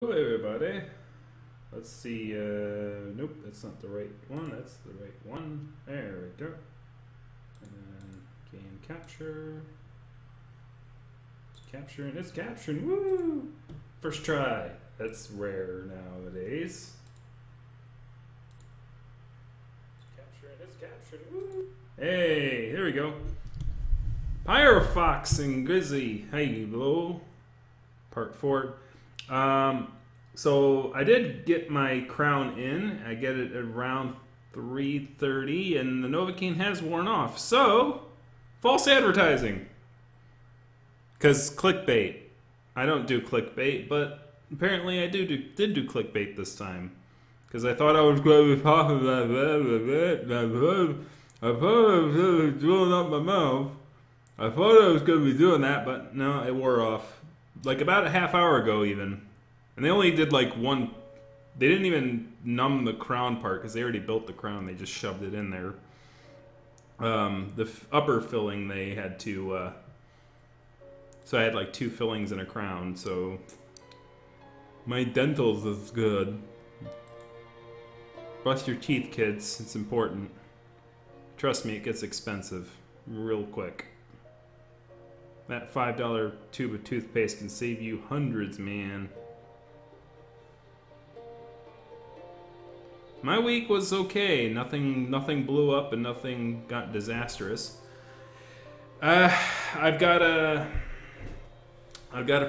Hello everybody. Let's see, nope, that's not the right one, that's the right one. There we go. And then game capture. It's capturing, it's capturing, woo! First try. That's rare nowadays. It's capturing, woo! Hey, here we go. Pyrofox and Grizzly. Hey, hello. Part 4. So I did get my crown in. I get it around 3:30, and the Novocaine has worn off. So, false advertising. Because clickbait. I don't do clickbait, but apparently I did do clickbait this time. Because I thought I was going to be talking about I thought I was drilling up my mouth. I thought I was going to be doing that, but no, it wore off. Like about a half hour ago even. And they only did like one, they didn't even numb the crown part because they already built the crown, they just shoved it in there. The upper filling they had to, so I had like 2 fillings in a crown, so my dentals is good. Brush your teeth, kids, it's important. Trust me, it gets expensive real quick. That $5 tube of toothpaste can save you hundreds, man. My week was okay. Nothing blew up and nothing got disastrous. I've got to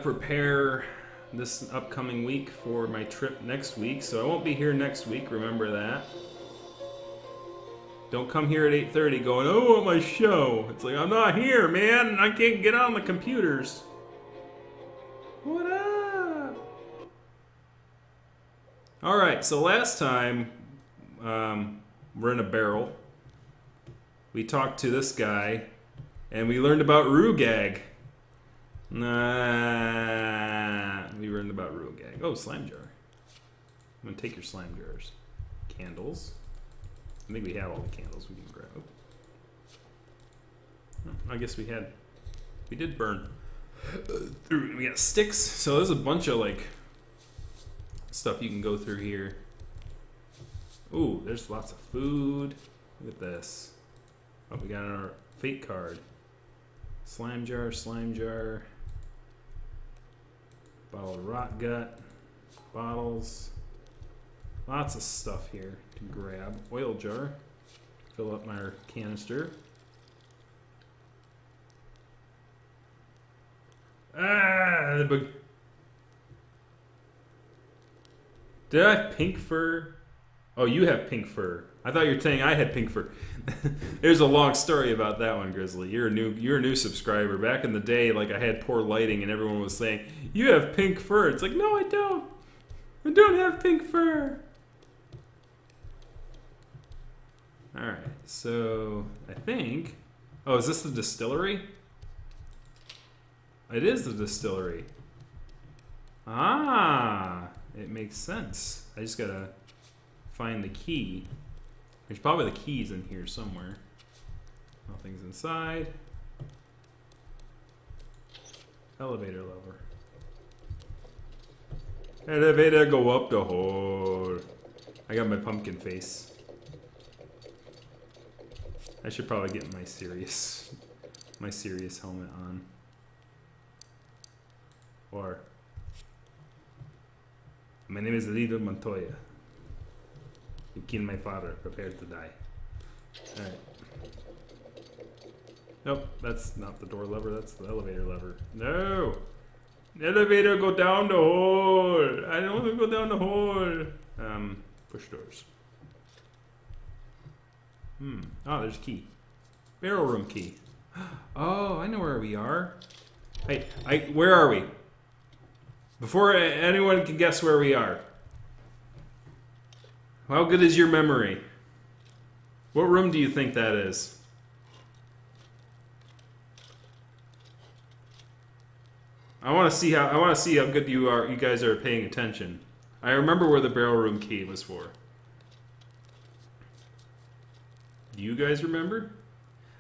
prepare this upcoming week for my trip next week, so I won't be here next week. Remember that. Don't come here at 8:30 going, "Oh, I want my show." It's like, I'm not here, man. I can't get on the computers. What up? All right. So last time. We're in a barrel. We talked to this guy, and we learned about Roogag. We learned about Roogag. Oh, slime jar. I'm gonna take your slime jars. Candles. I think we have all the candles we can grab. Oh, I guess we did burn. We got sticks. So there's a bunch of like stuff you can go through here. Ooh, there's lots of food. Look at this. Oh, we got our fate card. Slime jar, slime jar. Bottle of rot gut. Bottles. Lots of stuff here to grab. Oil jar. Fill up my canister. Ah, the bug. Did I have pink fur? Oh, you have pink fur. I thought you were saying I had pink fur. There's a long story about that one, Grizzly. You're a new subscriber. Back in the day, like I had poor lighting and everyone was saying, "You have pink fur." It's like, no, I don't. I don't have pink fur. All right. So I think. Oh, is this the distillery? It is the distillery. Ah, it makes sense. I just gotta find the key. There's probably the keys in here somewhere. Nothing's inside. Elevator lever. Elevator go up the hole. I got my pumpkin face. I should probably get my serious helmet on. Or my name is Lido Montoya. You killed my father, prepared to die. Alright. Nope, that's not the door lever, that's the elevator lever. No! The elevator go down the hole! I don't want to go down the hole! Push doors. Oh, there's a key. Barrel room key. Oh, I know where we are. Hey, where are we? Before anyone can guess where we are. How good is your memory? What room do you think that is? I want to see how good you guys are paying attention. I remember where the barrel room key was for. Do you guys remember?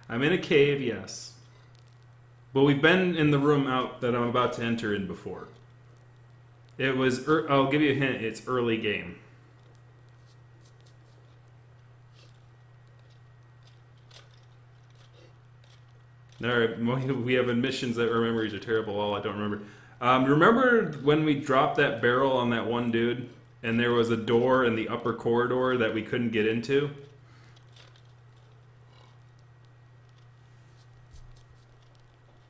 I'm in a cave, yes. But we've been in the room out that I'm about to enter in before. It was. I'll give you a hint. It's early game. All right, we have admissions that our memories are terrible. All I don't remember. Remember when we dropped that barrel on that one dude, and there was a door in the upper corridor that we couldn't get into?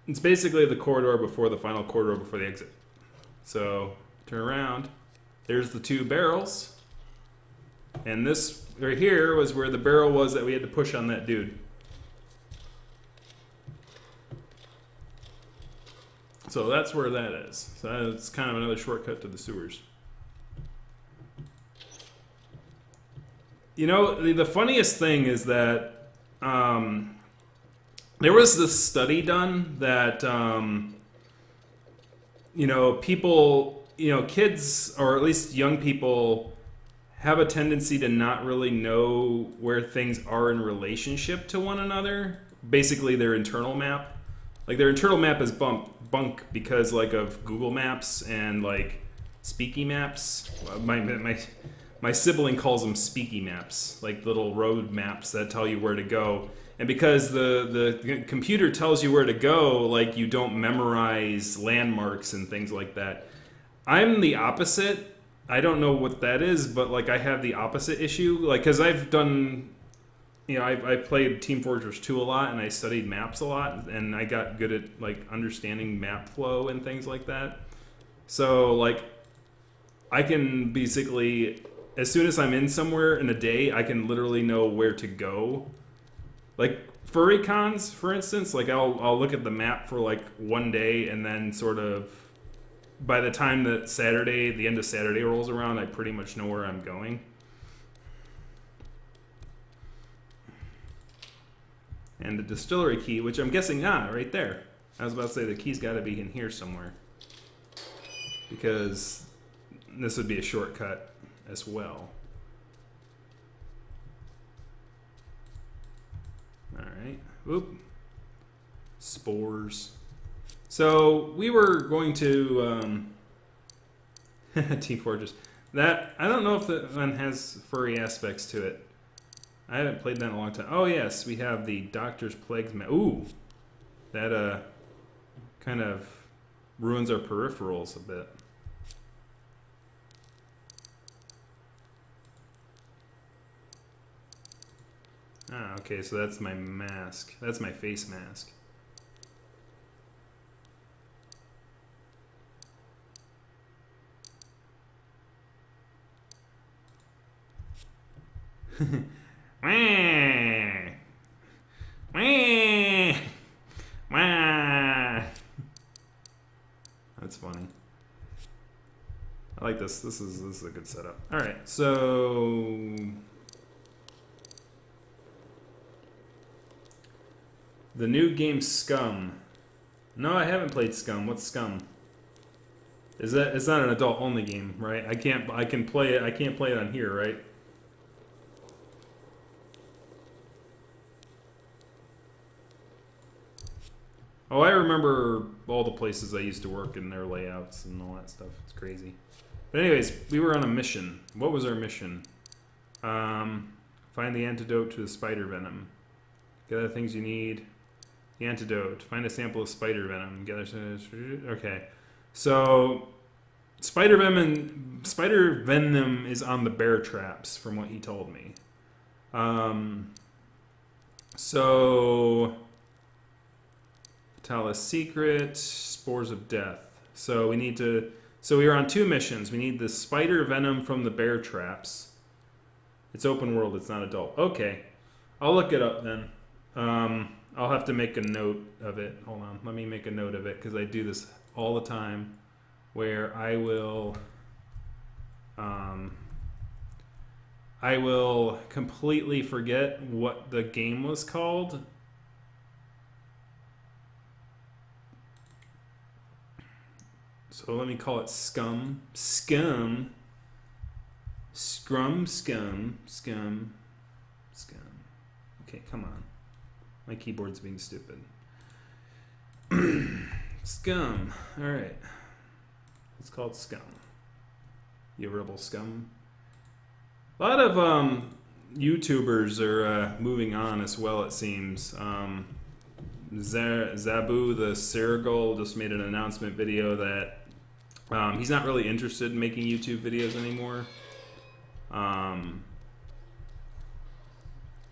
It's basically the corridor before the final corridor before the exit. So turn around. There's the two barrels, and this right here was where the barrel was that we had to push on that dude. So that's where that is. So that's kind of another shortcut to the sewers. You know, the funniest thing is that there was this study done that, you know, people, you know, kids, or at least young people, have a tendency to not really know where things are in relationship to one another. Basically, their internal map. Like, their internal map is bunk because, like, of Google Maps and, like, Speaky Maps. My sibling calls them Speaky Maps, like little road maps that tell you where to go. And because the computer tells you where to go, like, you don't memorize landmarks and things like that. I'm the opposite. I don't know what that is, but, like, I have the opposite issue. Like, because I've done, you know, I played Team Fortress 2 a lot, and I studied maps a lot, and I got good at, like, understanding map flow and things like that. So, like, I can basically, as soon as I'm in somewhere in a day, I can literally know where to go. Like, furry cons, for instance, like, I'll look at the map for, like, one day, and then sort of, by the time that Saturday, the end of Saturday rolls around, I pretty much know where I'm going. And the distillery key, which I'm guessing, right there. I was about to say the key's got to be in here somewhere. Because this would be a shortcut as well. Alright. Oop. Spores. So, we were going to... Team Fortress. That, I don't know if that one has furry aspects to it. I haven't played that in a long time. Oh, yes, we have the Doctor's Plagues map. Ooh! That, kind of ruins our peripherals a bit. Ah, okay, so that's my mask. That's my face mask. That's funny. I like this. This is a good setup. All right, so the new game Scum. No, I haven't played Scum. What's Scum? Is that? It's not an adult only game, right? I can play it. I can't play it on here, right? Oh, I remember all the places I used to work in their layouts and all that stuff. It's crazy. But anyways, we were on a mission. What was our mission? Find the antidote to the spider venom. Gather the things you need. The antidote. Find a sample of spider venom. Okay. So, spider venom is on the bear traps, from what he told me. So... Tell a secret, spores of death. So we need to. So we are on two missions. We need the spider venom from the bear traps. It's open world. It's not adult. Okay, I'll look it up then. I'll have to make a note of it. Hold on. Let me make a note of it because I do this all the time, where I will completely forget what the game was called. So let me call it Scum. Scum. Scrum, scum, scum, scum. Okay, come on. My keyboard's being stupid. Scum. Alright. Let's call it Scum. You rebel scum. A lot of YouTubers are moving on as well, it seems. Zabu the Sergal just made an announcement video that he's not really interested in making YouTube videos anymore. Oh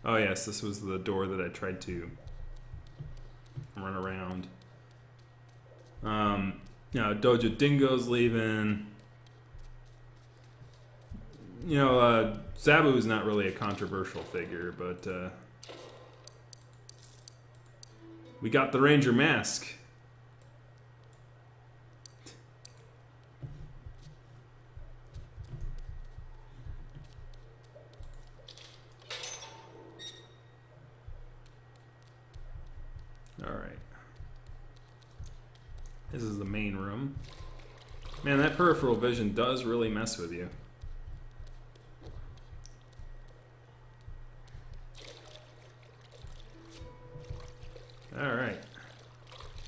yes, this was the door that I tried to run around. Dojo Dingo's leaving. You know, Zabu's not really a controversial figure, but we got the Ranger mask. Alright. This is the main room. Man, that peripheral vision does really mess with you. Alright.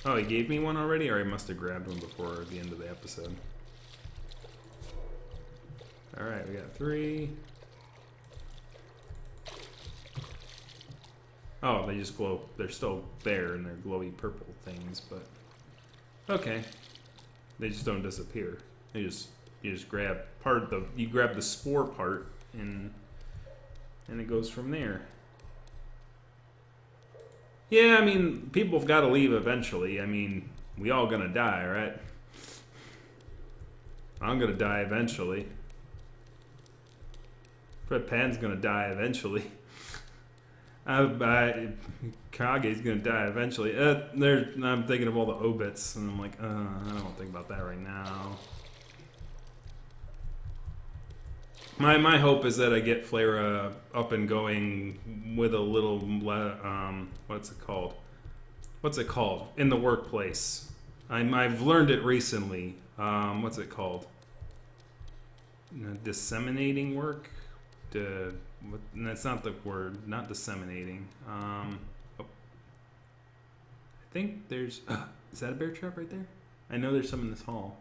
Oh, he gave me one already? Or I must have grabbed one before the end of the episode. Alright, we got 3. Oh, they just glow. They're still there and they're glowy purple things, but... Okay. They just don't disappear. You just grab part of the... You grab the spore part and it goes from there. Yeah, I mean, people have got to leave eventually. I mean, we all gonna die, right? I'm gonna die eventually. Fred Pan's gonna die eventually. Kage's gonna die eventually. I'm thinking of all the obits, and I'm like, I don't want to think about that right now. My hope is that I get Flaira up and going with a little, what's it called? In the workplace. I've learned it recently. What's it called? Disseminating work? That's not the word. Not disseminating. I think there's... is that a bear trap right there? I know there's some in this hall.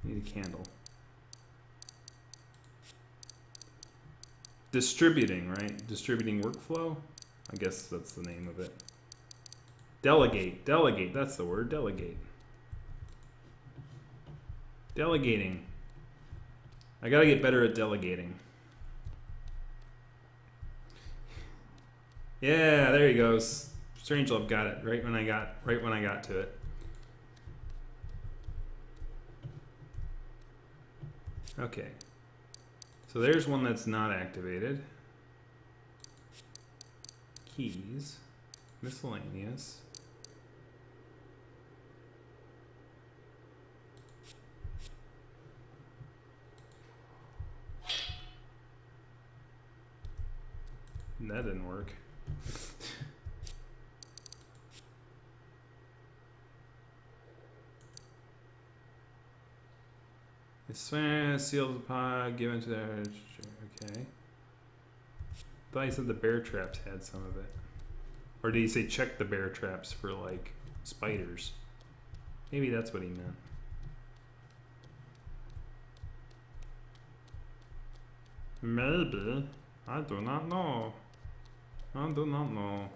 Need a candle. Distributing, right? Distributing workflow? I guess that's the name of it. Delegate. Delegate. That's the word. Delegate. Delegating. I gotta get better at delegating. Yeah, there he goes. Strangelove got it right when I got to it. Okay. So there's one that's not activated. Keys. Miscellaneous. That didn't work. Sealed the pod, given to their... Okay. Thought he said the bear traps had some of it. Or did he say check the bear traps for, like, spiders? Maybe that's what he meant. Maybe. I do not know. I do not know.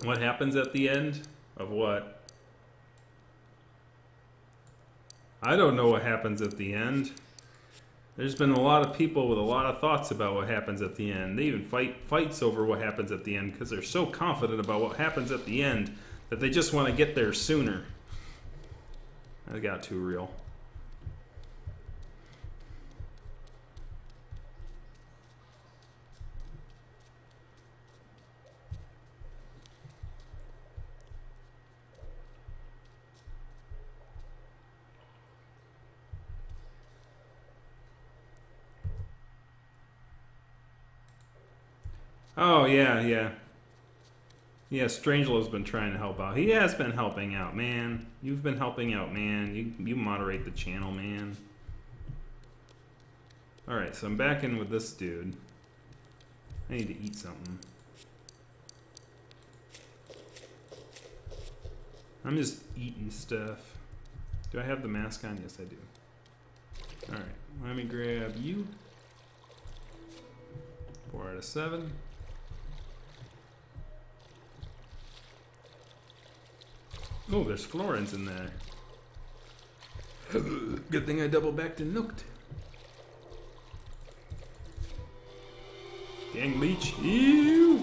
What happens at the end? Of what? I don't know what happens at the end. There's been a lot of people with a lot of thoughts about what happens at the end. They even fights over what happens at the end because they're so confident about what happens at the end that they just want to get there sooner. That got too real. Oh, yeah, yeah. Yeah, Strangelove's been trying to help out. He has been helping out, man. You've been helping out, man. You moderate the channel, man. Alright, so I'm back in with this dude. I need to eat something. I'm just eating stuff. Do I have the mask on? Yes, I do. Alright, let me grab you. 4 out of 7. Oh, there's Florins in there. Good thing I double backed and nooked. Gang leech. Ew.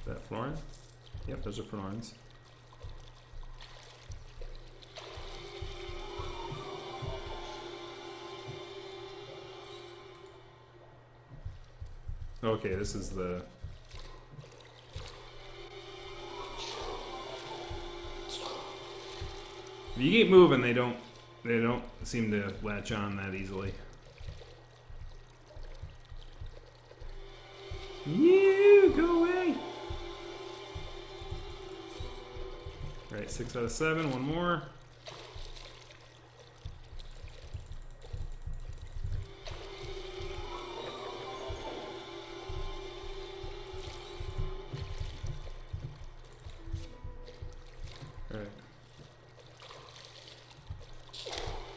Is that Florin? Yep, those are Florins. Okay, this is the... If you keep moving, they don't seem to latch on that easily. You go away. All right, 6 out of 7. One more.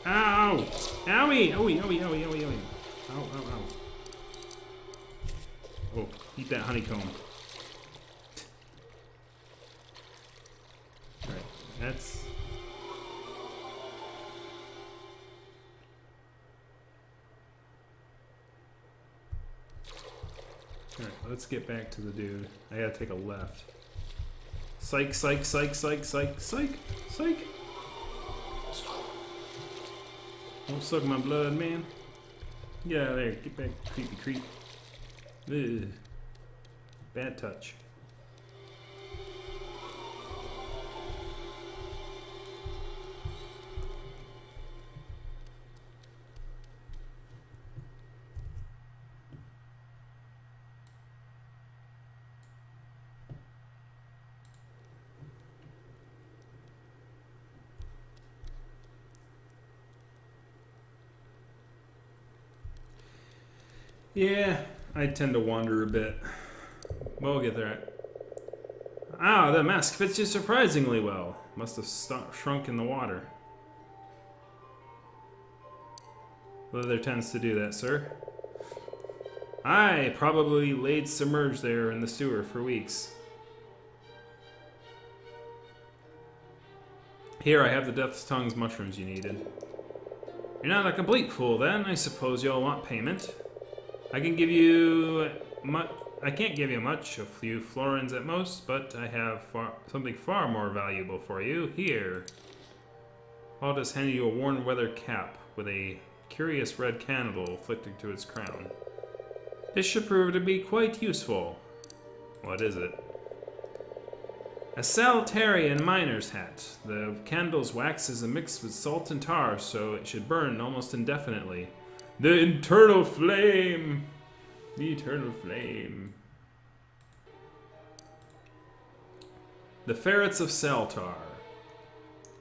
Ow! Owie! Owie, owie, owie, owie, owie. Ow, ow, ow. Oh, eat that honeycomb. Alright, that's... Alright, let's get back to the dude. I gotta take a left. Psych, psych, psych, psych, psych, psych, psych! Don't suck my blood, man. Get out of there. Get back, creepy creep. Ugh. Bad touch. Yeah, I tend to wander a bit. We'll get there. Ah, that mask fits you surprisingly well. Must have shrunk in the water. Leather tends to do that, sir. I probably laid submerged there in the sewer for weeks. Here, I have the Death's Tongue's mushrooms you needed. You're not a complete fool, then. I suppose you'll want payment. I can give you much. I can't give you much, a few florins at most, but I have something far more valuable for you. Here. I'll just hand you a worn weather cap with a curious red candle afflicted to its crown. This should prove to be quite useful. What is it? A Saltarian miner's hat. The candle's wax is mixed with salt and tar, so it should burn almost indefinitely. The eternal flame! The eternal flame. The ferrets of Saltar.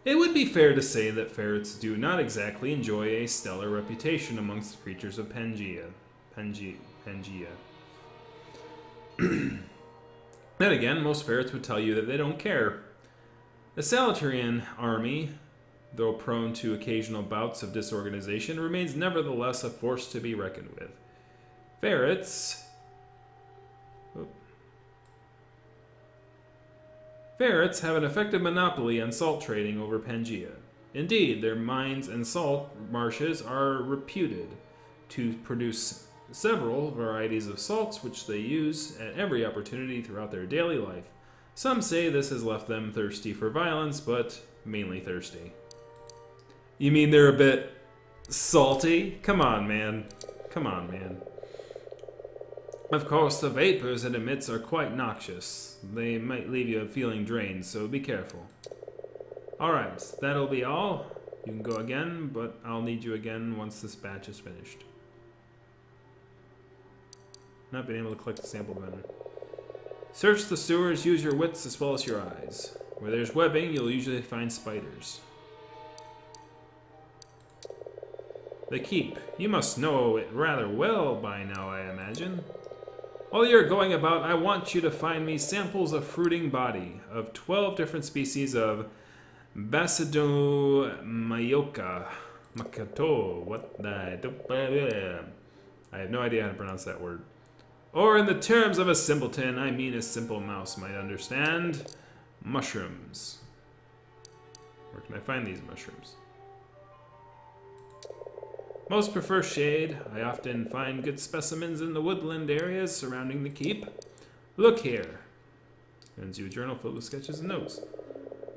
It would be fair to say that ferrets do not exactly enjoy a stellar reputation amongst the creatures of Pangea. Pangea. Then again, most ferrets would tell you that they don't care. The Saltarian army, though prone to occasional bouts of disorganization, remains nevertheless a force to be reckoned with. Ferrets have an effective monopoly on salt trading over Pangea. Indeed, their mines and salt marshes are reputed to produce several varieties of salts which they use at every opportunity throughout their daily life. Some say this has left them thirsty for violence, but mainly thirsty. You mean they're a bit salty? Come on, man. Come on, man. Of course, the vapors it emits are quite noxious. They might leave you feeling drained, so be careful. Alright, that'll be all. You can go again, but I'll need you again once this batch is finished. Not been able to collect the sample bin. Search the sewers, use your wits as well as your eyes. Where there's webbing, you'll usually find spiders. The keep. You must know it rather well by now, I imagine. While you're going about, I want you to find me samples of fruiting body of 12 different species of Basidiomycoca. Makato. What the... I have no idea how to pronounce that word. Or in the terms of a simpleton, I mean a simple mouse might understand. Mushrooms. Where can I find these mushrooms? Most prefer shade. I often find good specimens in the woodland areas surrounding the keep. Look here. Hands you a journal filled with sketches and notes.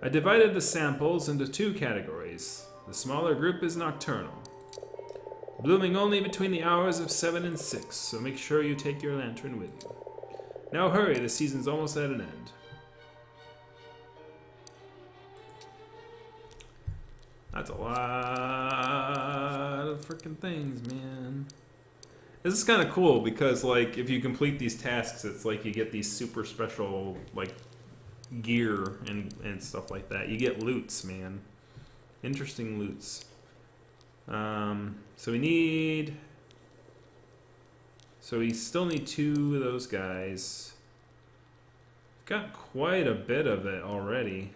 I divided the samples into 2 categories. The smaller group is nocturnal, blooming only between the hours of 7 and 6, so make sure you take your lantern with you. Now hurry, the season's almost at an end. That's a lot of freaking things, man. This is kind of cool because, like, if you complete these tasks, it's like you get these super special, like, gear and stuff like that. You get loots, man. Interesting loots. So we need... So we still need 2 of those guys. Got quite a bit of it already.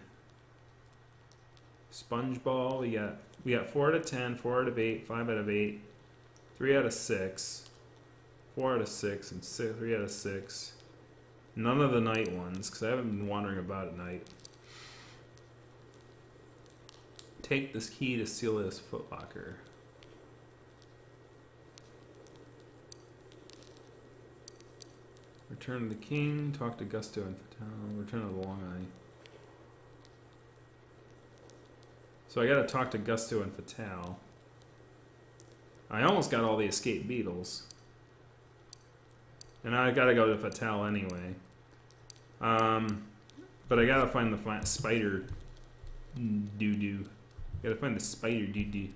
Sponge ball, we got 4 out of 10, 4 out of 8, 5 out of 8, 3 out of 6, 4 out of 6, and 3 out of 6. None of the night ones, because I haven't been wandering about at night. Take this key to seal this footlocker. Return to the king, talk to Gusto and Fatal, return to the Long Eye. So I gotta talk to Gusto and Fatal. I almost got all the escaped beetles. And I gotta go to Fatal anyway. But I gotta find the spider doo-doo. Gotta find the spider doo-doo.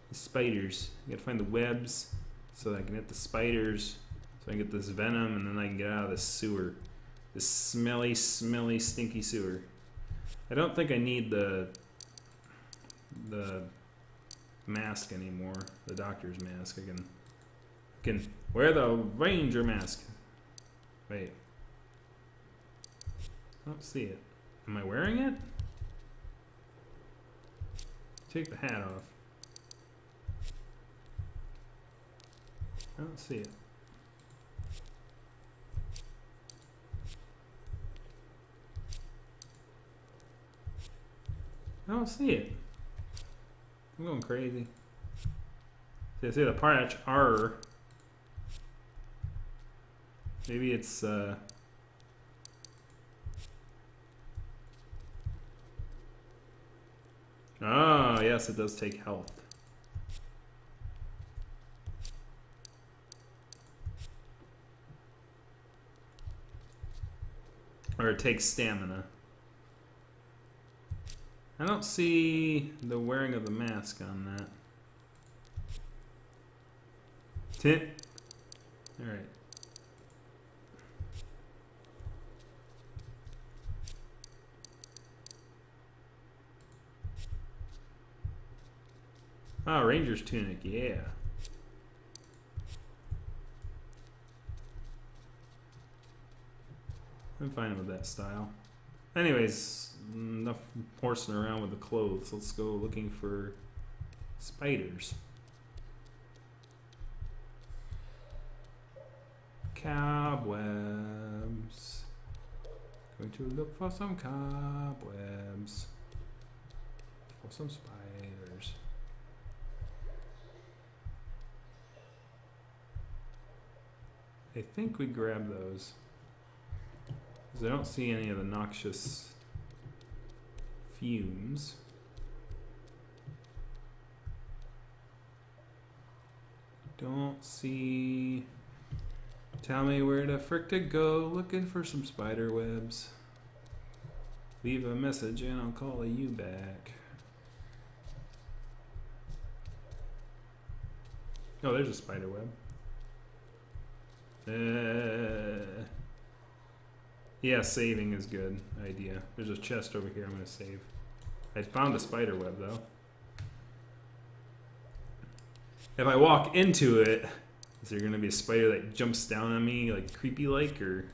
The spiders. I gotta find the webs so that I can hit the spiders. So I can get this venom and then I can get out of this sewer. This smelly, smelly, stinky sewer. I don't think I need the mask anymore. The doctor's mask. I can wear the ranger mask. Wait. I don't see it. Am I wearing it? Take the hat off. I don't see it. I don't see it. I'm going crazy. See, I see the part R. Maybe it's oh, yes, it does take health. Or it takes stamina. I don't see the wearing of the mask on that. Tip. Alright. Ah, Ranger's tunic, yeah. I'm fine with that style. Anyways, enough horsing around with the clothes. Let's go looking for spiders. Cobwebs. Going to look for some cobwebs. For some spiders. I think we grab those. Because I don't see any of the noxious fumes. Don't see... Tell me where the frick to go, looking for some spider webs. Leave a message and I'll call you back. Oh, there's a spider web. Yeah, saving is good idea. There's a chest over here I'm gonna save. I found a spider web though. If I walk into it, Is there gonna be a spider that jumps down on me like creepy like, or?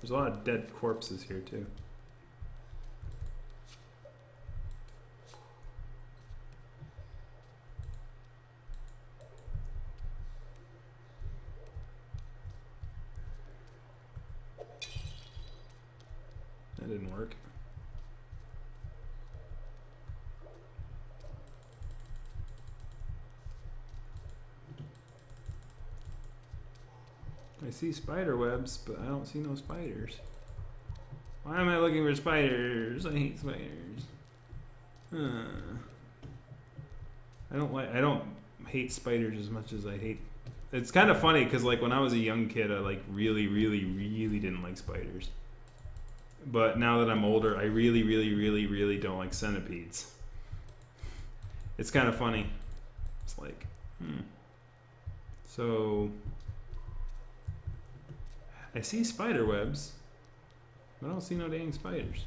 There's a lot of dead corpses here too. That didn't work. I see spider webs, but I don't see no spiders. Why am I looking for spiders? I hate spiders. I don't hate spiders as much as I hate. It's kind of funny because like when I was a young kid, I like really didn't like spiders. But now that I'm older, I really don't like centipedes. It's kind of funny. It's like, So I see spider webs, but I don't see no dang spiders.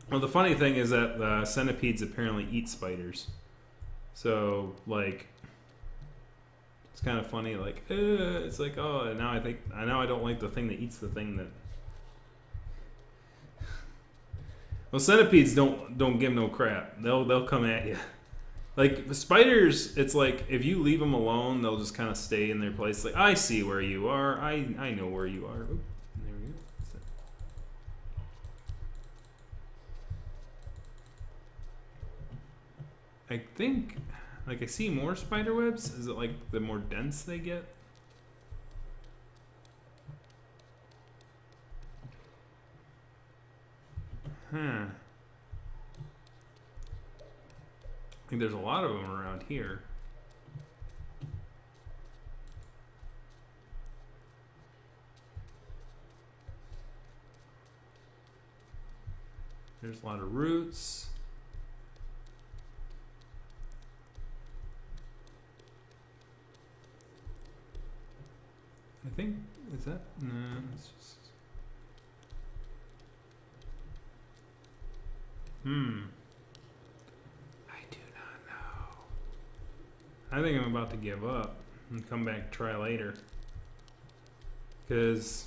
Well, the funny thing is that centipedes apparently eat spiders. So, like, it's kind of funny. Like, it's like, oh, now I don't like the thing that eats the thing that. Well, centipedes don't give no crap. They'll come at you. Like spiders, it's like if you leave them alone, they'll just kind of stay in their place. Like, I see where you are. I know where you are. Oop, there we go. I think, like, I see more spider webs. Is it like the more dense they get? Huh. I think there's a lot of them around here. There's a lot of roots. I think, is that? No, it's just. I do not know. I think I'm about to give up and come back and try later. Because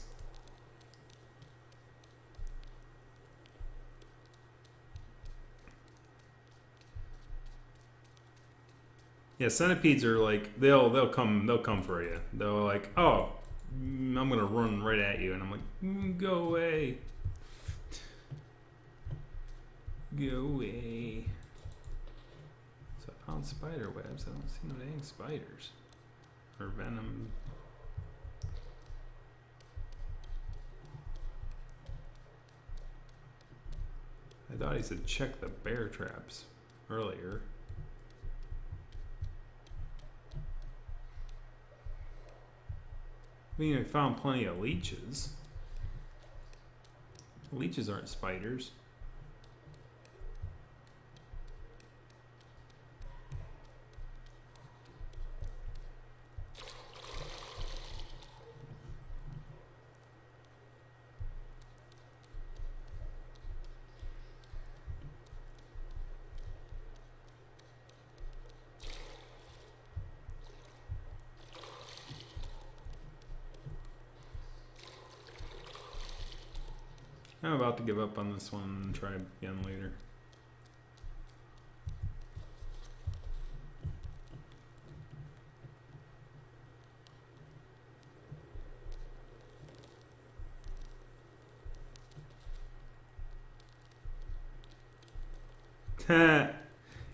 yeah, centipedes are like they'll come for you. They'll like, oh, I'm gonna run right at you, and I'm like, go away. Go away. So I found spider webs. I don't see no dang spiders. Or venom. I thought he said check the bear traps earlier. I mean, I found plenty of leeches. Leeches aren't spiders. I'm about to give up on this one and try again later.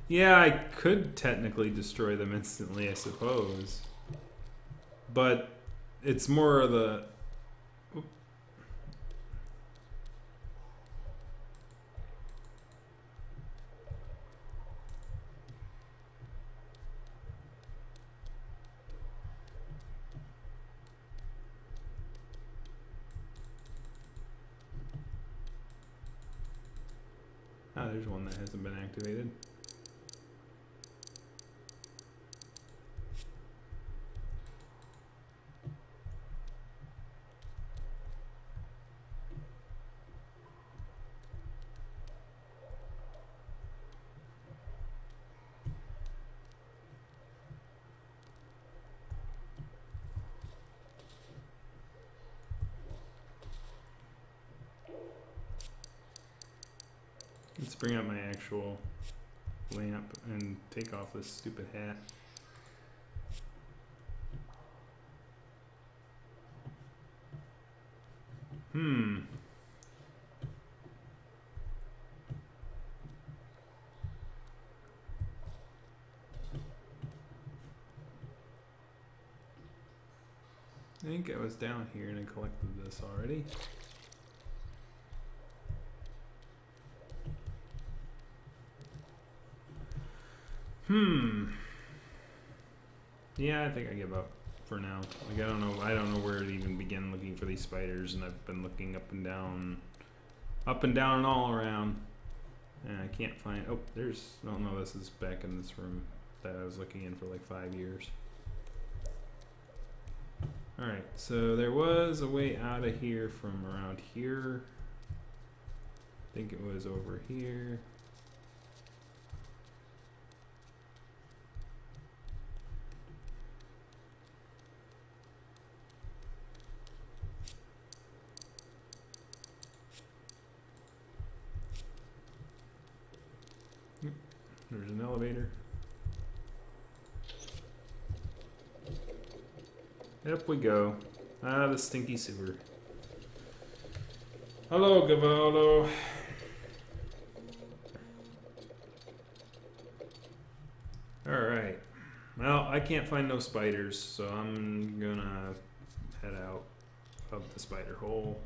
Yeah, I could technically destroy them instantly, I suppose. But it's more of the... there's one that hasn't been activated. Let's bring up my actual lamp and take off this stupid hat. I think I was down here and I collected this already. Yeah, I think I give up for now. Like I don't know where to even begin looking for these spiders, and I've been looking up and down and all around. And I can't find oh no, this is back in this room that I was looking in for like 5 years. Alright, so there was a way out of here from around here. I think it was over here. There's an elevator. Up we go. Ah, the stinky sewer. Hello, Gavaldo. Alright. Well, I can't find no spiders, so I'm gonna head out of the spider hole.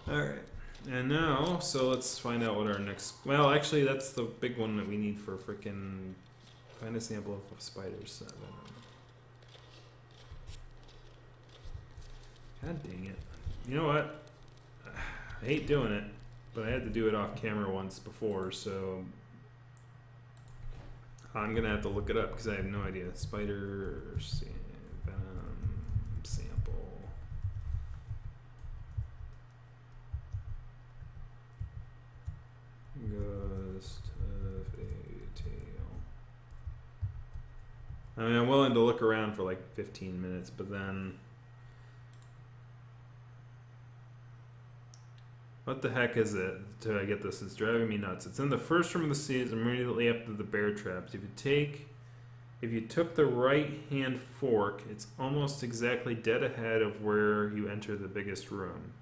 Alright, and now, so let's find out what our next, well actually that's the big one that we need for frickin' find a sample of spiders. God dang it. You know what? I hate doing it, but I had to do it off camera once before, so I'm gonna have to look it up because I have no idea. Spider venom sample. Ghost of a tail. I mean, I'm willing to look around for like 15 minutes, but then what the heck is it? Till I get this, it's driving me nuts. It's in the first room of the series, immediately after the bear traps. If you took the right hand fork, it's almost exactly dead ahead of where you enter the biggest room.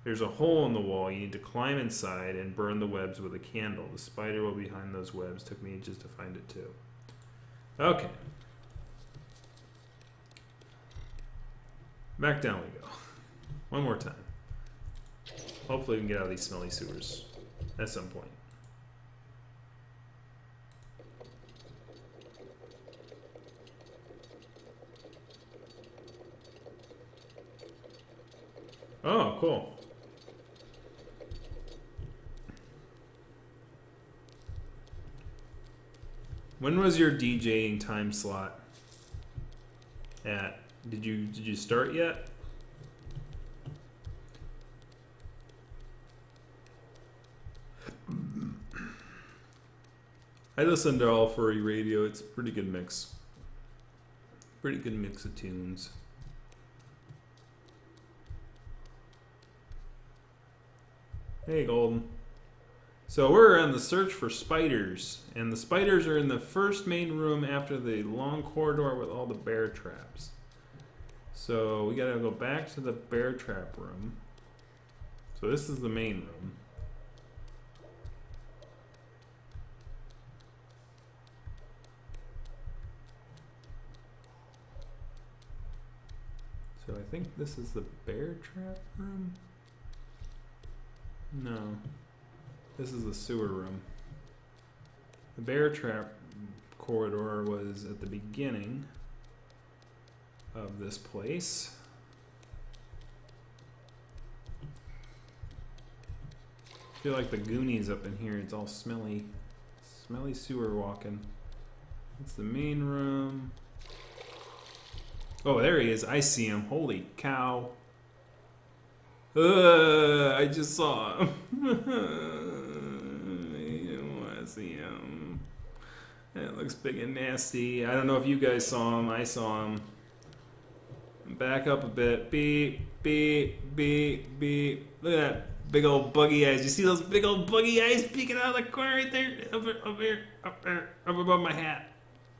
There's a hole in the wall. You need to climb inside and burn the webs with a candle. The spider will be behind those webs. Took me ages to find it too. Okay. Back down we go. One more time. Hopefully we can get out of these smelly sewers at some point. Oh, cool. When was your DJing time slot at? Did you start yet? I listen to all furry radio. It's a pretty good mix. Pretty good mix of tunes. Hey, Golden. So we're on the search for spiders, and the spiders are in the first main room after the long corridor with all the bear traps. So we gotta go back to the bear trap room. So this is the main room. So I think this is the bear trap room? No. This is the sewer room. The bear trap corridor was at the beginning of this place. feel like the Goonies up in here. It's all smelly. Smelly sewer walking. It's the main room. Oh, there he is. I see him. Holy cow. I just saw him. I don't want to see him. That looks big and nasty. I don't know if you guys saw him. I saw him. Back up a bit. Beep, beep, beep, beep. Look at that big old buggy eyes. You see those big old buggy eyes peeking out of the corner right there? Up here, up there, up above my hat.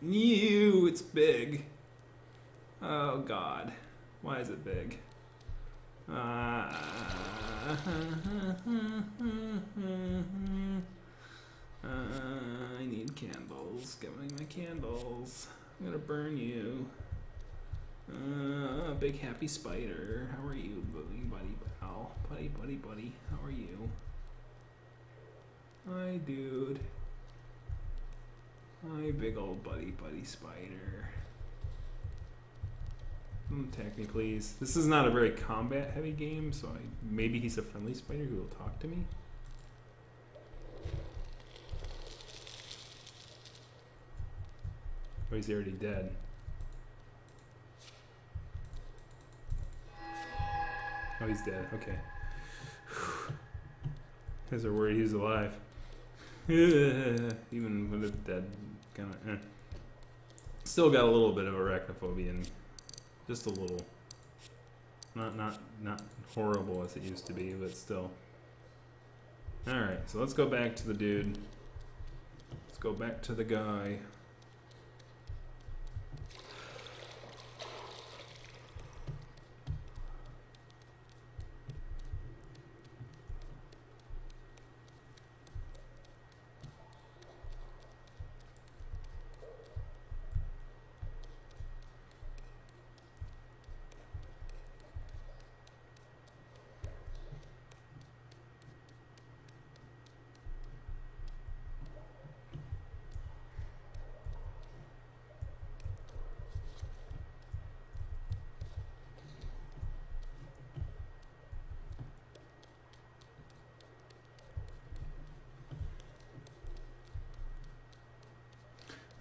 Ew, it's big. Oh, God. Why is it big? I need candles. Give me my candles. I'm gonna burn you. Big happy spider. How are you, buddy? Pal? Buddy. How are you? Hi, dude. Hi, big old buddy spider. Don't attack me, please. This is not a very combat-heavy game, so maybe he's a friendly spider who will talk to me. Oh, he's already dead. Oh, he's dead. Okay. Guys are worried he's alive. Even with it dead, kind of. Still got a little bit of arachnophobia in me. Just a little. Not horrible as it used to be, but still. Alright, so let's go back to the dude. Let's go back to the guy.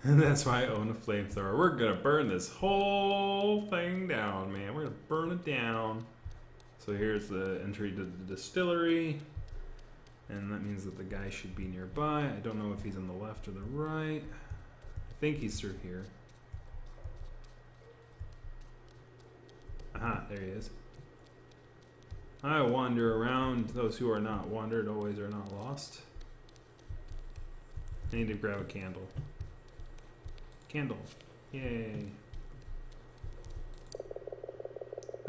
And that's why I own a flamethrower. We're gonna burn this whole thing down, man. We're gonna burn it down. So here's the entry to the distillery. And that means that the guy should be nearby. I don't know if he's on the left or the right. I think he's through here. Aha, there he is. I wander around. Those who are not wandered always are not lost. I need to grab a candle. Candle. Yay.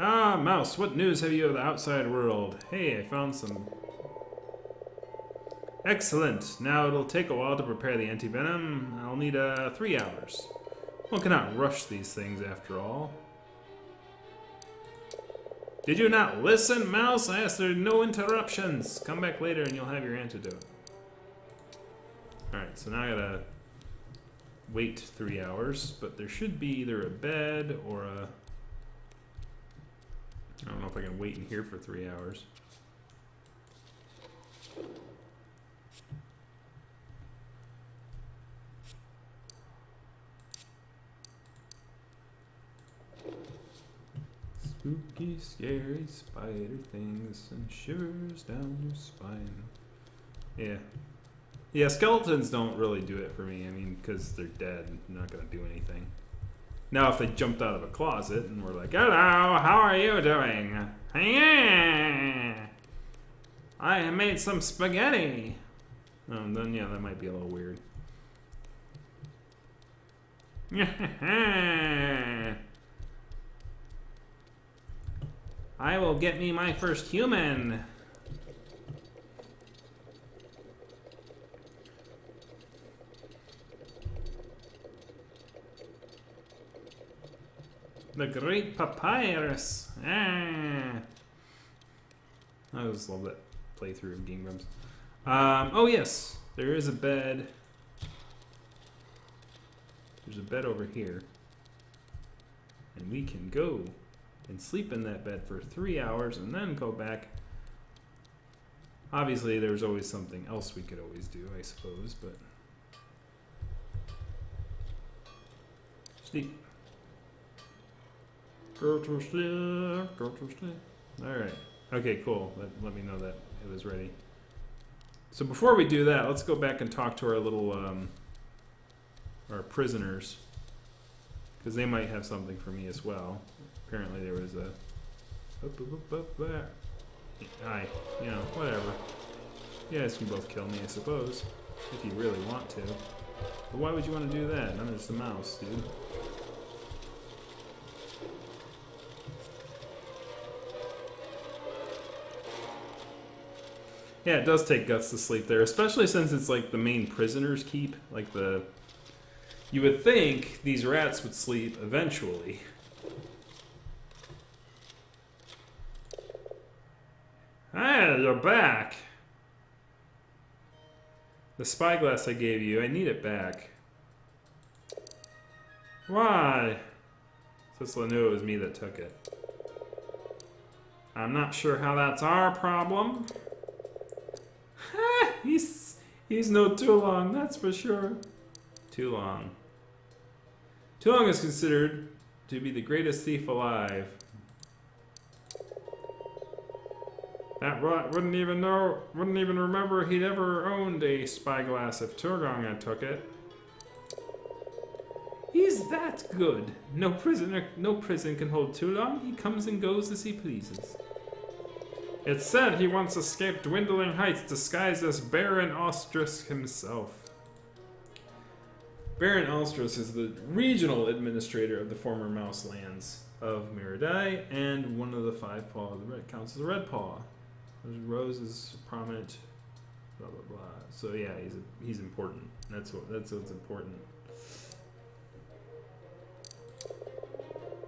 Ah, Mouse, what news have you of the outside world? Hey, I found some. Excellent. Now it'll take a while to prepare the antivenom. I'll need 3 hours. One cannot rush these things after all. Did you not listen, Mouse? I asked there are no interruptions. Come back later and you'll have your antidote. Alright, so now I gotta wait 3 hours, but there should be either a bed or a... I don't know if I can wait in here for 3 hours. Spooky, scary spider things and shivers down your spine. Yeah. Yeah, skeletons don't really do it for me. I mean, because they're dead. They're not going to do anything. Now, if they jumped out of a closet and were like, hello, how are you doing? Yeah, I made some spaghetti. Then, yeah, that might be a little weird. I will get me my first human. The Great Papyrus. Ah. I just love that playthrough of Game Grumps. Oh yes, there is a bed. There's a bed over here. And we can go and sleep in that bed for 3 hours and then go back. Obviously, there's always something else we could always do, I suppose, but... Sleep. Go to sleep, go to sleep. Alright. Okay, cool. Let me know that it was ready. So before we do that, let's go back and talk to our little, our prisoners. Because they might have something for me as well. Apparently there was a... Up there. Hi. You know, whatever. You guys can both kill me, I suppose. If you really want to. But why would you want to do that? I'm just a mouse, dude. Yeah, it does take guts to sleep there, especially since it's like the main prisoners keep. Like the... You would think these rats would sleep eventually. Hey, you're back! The spyglass I gave you, I need it back. Why? Sisla knew it was me that took it. I'm not sure how that's our problem. He's no Tulong, that's for sure. Tulong. Tulong is considered to be the greatest thief alive. That rot wouldn't even remember he'd ever owned a spyglass if Tulong had took it. He's that good. No prison can hold Tulong. He comes and goes as he pleases. It's said he once escaped Dwindling Heights disguised as Baron Ostrus himself. Baron Ostrus is the regional administrator of the former Mouse Lands of Miradai and one of the five paw. The red counts as a red paw. Rose is prominent. Blah blah blah. So yeah, he's important. That's what's important.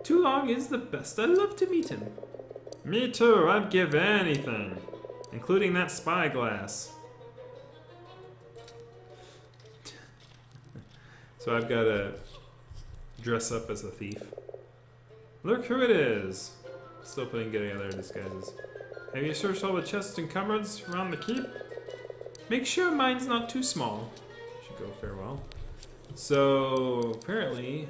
Tulong is the best. I'd love to meet him. Me too, I'd give anything. Including that spyglass. So I've got to dress up as a thief. Look who it is! Still putting together disguises. Have you searched all the chests and cupboards around the keep? Make sure mine's not too small. Should go farewell. So apparently...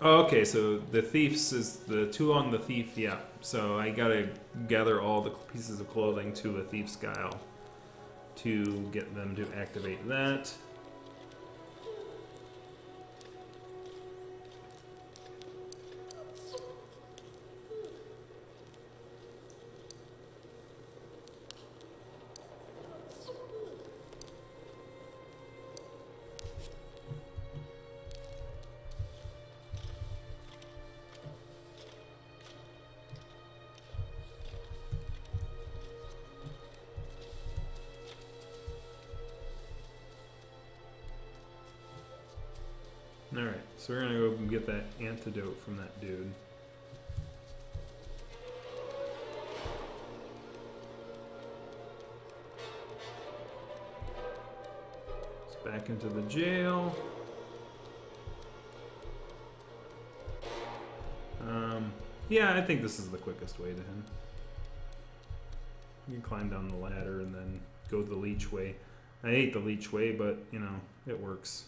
Oh, okay, so the thieves is the Tulong the thief, yeah. So I gotta gather all the pieces of clothing to a thief's guile to get them to activate that. Alright, so we're gonna go and get that antidote from that dude. It's back into the jail. Yeah, I think this is the quickest way to him. You can climb down the ladder and then go the leech way. I hate the leech way, but, you know, it works.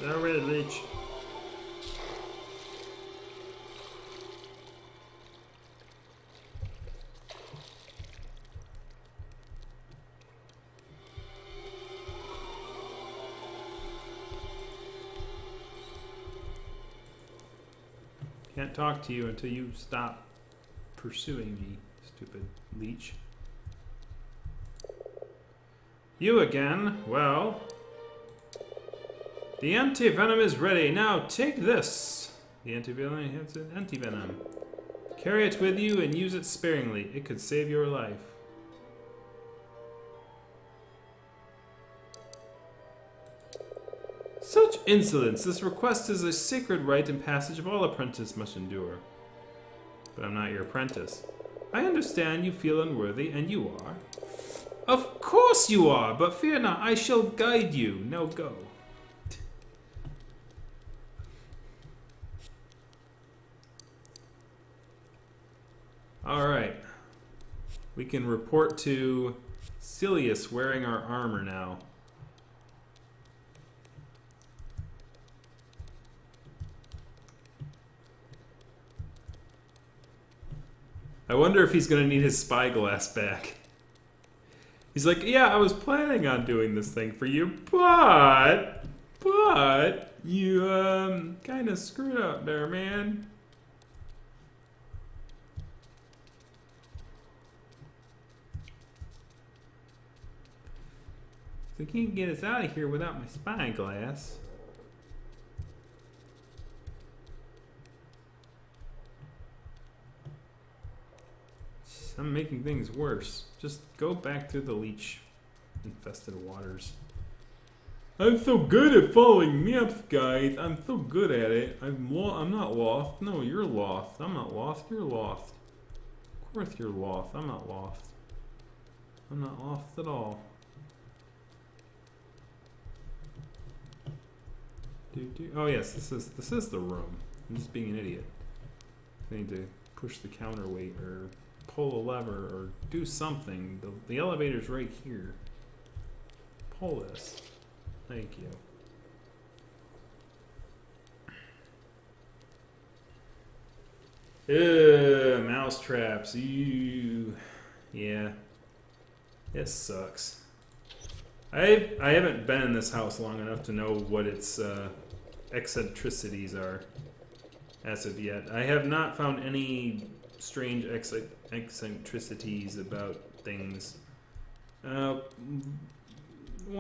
Alright, leech. Can't talk to you until you stop pursuing me, stupid leech. You again? Well... The anti-venom is ready. Now take this. The anti-venom has an anti-venom. Carry it with you and use it sparingly. It could save your life. Such insolence! This request is a sacred rite and passage of all apprentices must endure. but I'm not your apprentice. I understand you feel unworthy, and you are. Of course you are, but fear not, I shall guide you. Now go. Alright. We can report to Silius wearing our armor now. I wonder if he's going to need his spyglass back. He's like, yeah, I was planning on doing this thing for you, but you, kind of screwed up there, man. So he can't get us out of here without my spyglass. I'm making things worse. Just go back to the leech-infested waters. I'm so good at following maps, guys. I'm so good at it. I'm not lost. No, you're lost. I'm not lost. You're lost. Of course you're lost. I'm not lost. I'm not lost at all. Oh yes, this is the room. I'm just being an idiot. I need to push the counterweight or pull a lever or do something. The elevator's right here. Pull this. Thank you. Mouse traps. Ew. Yeah. It sucks. I haven't been in this house long enough to know what its eccentricities are as of yet. I have not found any strange eccentricities about things. One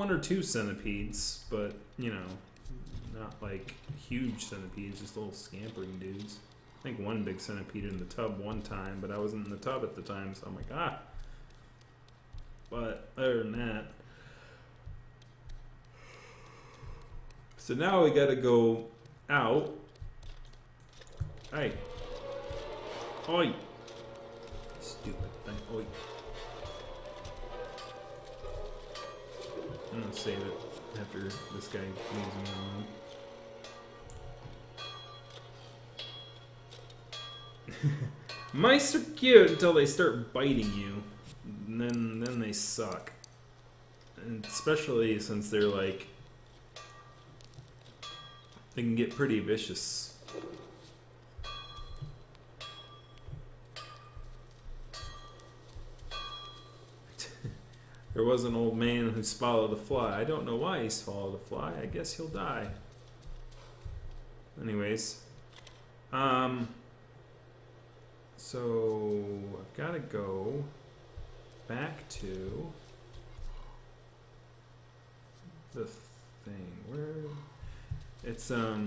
or two centipedes, but you know, not like huge centipedes, just little scampering dudes. I think one big centipede in the tub one time, but I wasn't in the tub at the time, so I'm like, ah. But other than that, so now we gotta go out. Hey. Oi. Stupid thing. Oi. I'm gonna save it after this guy leaves me alone. Mice are cute until they start biting you. And then they suck. And especially since they're like, they can get pretty vicious. There was an old man who swallowed a fly. I don't know why he swallowed a fly. I guess he'll die. Anyways. So I've got to go back to the thing. Where? It's, not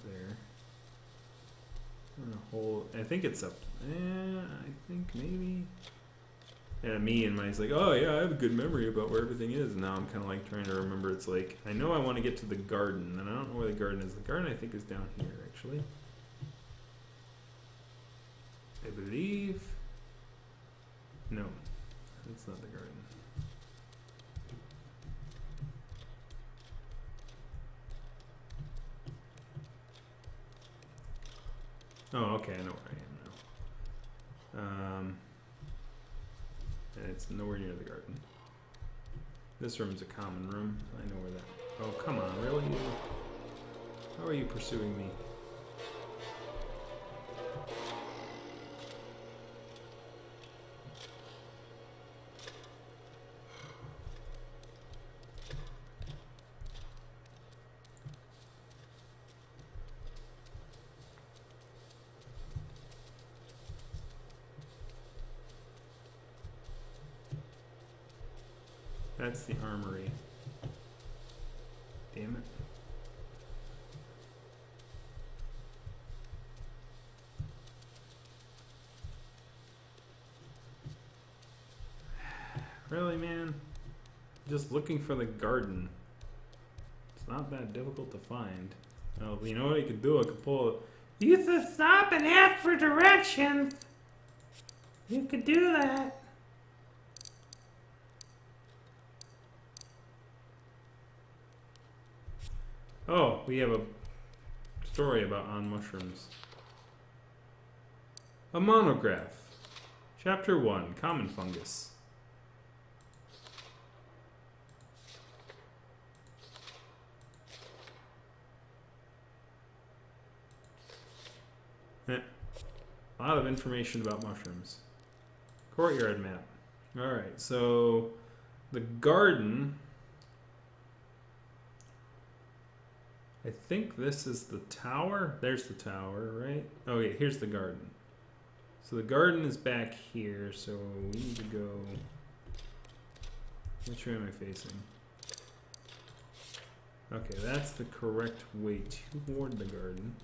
there. I think it's up. I think maybe. Yeah, me and mine's like, oh yeah, I have a good memory about where everything is. And now I'm kind of like trying to remember. It's like, I know I want to get to the garden, and I don't know where the garden is. The garden, I think, is down here, actually. I believe. No, that's not the garden. Oh, okay, I know where I am now. And it's nowhere near the garden. This room's a common room. I know where that. Oh, come on, really? How are you pursuing me? That's the armory. Damn it. Really, man? Just looking for the garden. It's not that difficult to find. Well, you know what you could do? I could pull You should stop and ask for directions. You could do that. Oh, we have a story about on mushrooms. A monograph. Chapter 1, Common Fungus. A lot of information about mushrooms. Courtyard map. Alright, so the garden. I think this is the tower. There's the tower, right? Oh, yeah, here's the garden. So the garden is back here, so we need to go. Which way am I facing? Okay, that's the correct way toward the garden.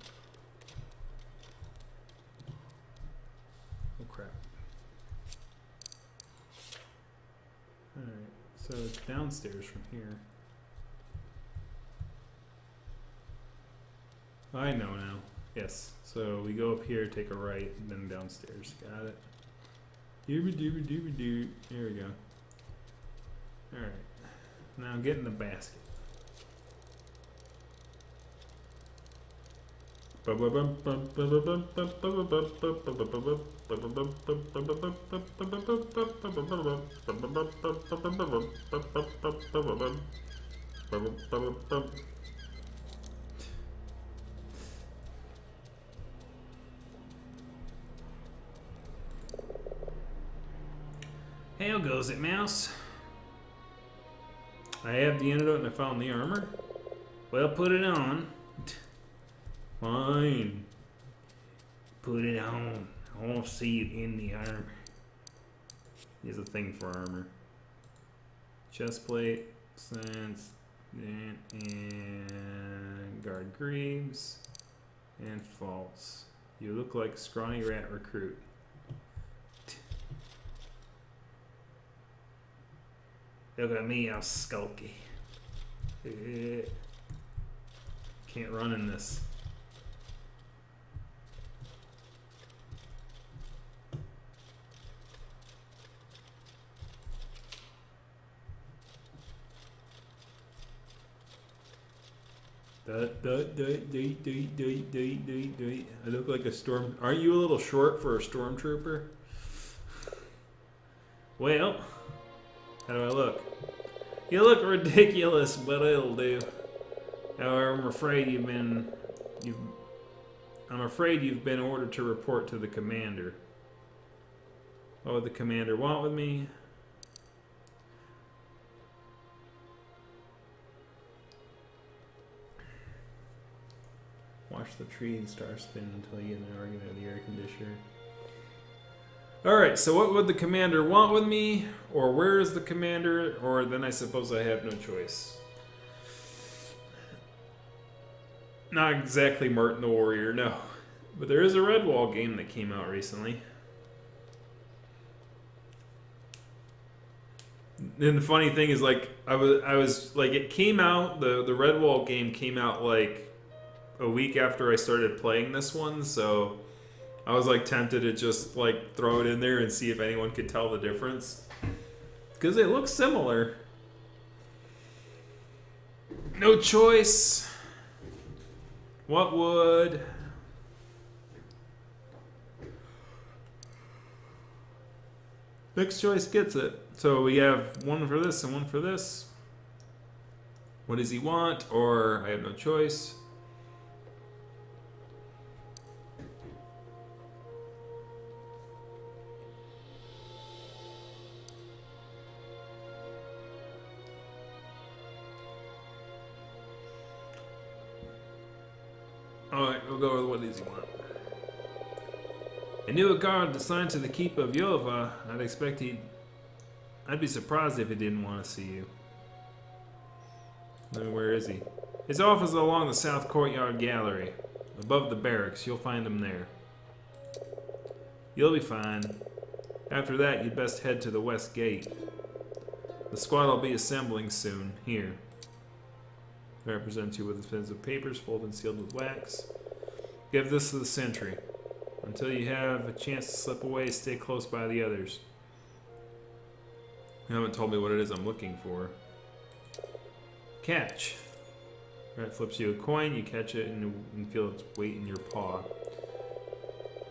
Oh crap. Alright, so it's downstairs from here. I know now. Yes. So we go up here, take a right, and then downstairs. Got it. Dooby-dooby-dooby-doo. Here we go. Alright. Now get in the basket. How goes it, Mouse? I have the antidote and I found the armor. Well, put it on. Fine. Put it on. I want to see you in the armor. Here's a thing for armor. Chestplate, sense, and guard greaves, and false. You look like a scrawny rat recruit. Look at me, I'm skulky. Can't run in this. I look like a storm. Aren't you a little short for a stormtrooper? Well, how do I look? You look ridiculous, but it'll do. However, I'm afraid you've been ordered to report to the commander. What would the commander want with me? Watch the tree and star spin until you get an argument with the air conditioner. Alright, so what would the commander want with me? Or where is the commander? Or then I suppose I have no choice. Not exactly Martin the Warrior, no. But there is a Redwall game that came out recently. And the funny thing is, like, I was like, it came out, the Redwall game came out like a week after I started playing this one, so I was like tempted to just like throw it in there and see if anyone could tell the difference. Because they look similar. No choice. What would... Next choice gets it. So we have one for this and one for this. What does he want? Or I have no choice. Alright, we'll go with what does he want. I knew a guard assigned to the keep of Yova. I'd be surprised if he didn't want to see you. Then where is he? His office is along the south courtyard gallery. Above the barracks, you'll find him there. You'll be fine. After that, you'd best head to the west gate. The squad will be assembling soon. Here. I represent you with a piece of papers folded and sealed with wax. Give this to the sentry. Until you have a chance to slip away, stay close by the others. You haven't told me what it is I'm looking for. Catch. Rat flips you a coin, you catch it and feel its weight in your paw.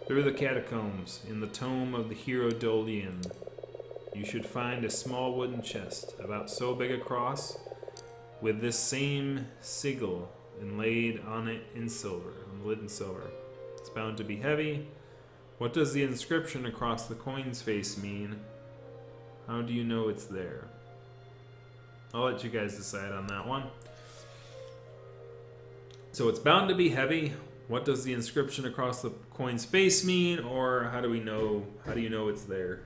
Through the catacombs, in the tomb of the hero Dolian, you should find a small wooden chest, about so big across, with this same sigil inlaid on it in silver, on the lid in silver. It's bound to be heavy. What does the inscription across the coin's face mean? How do you know it's there? I'll let you guys decide on that one. So it's bound to be heavy. What does the inscription across the coin's face mean? Or how do you know it's there?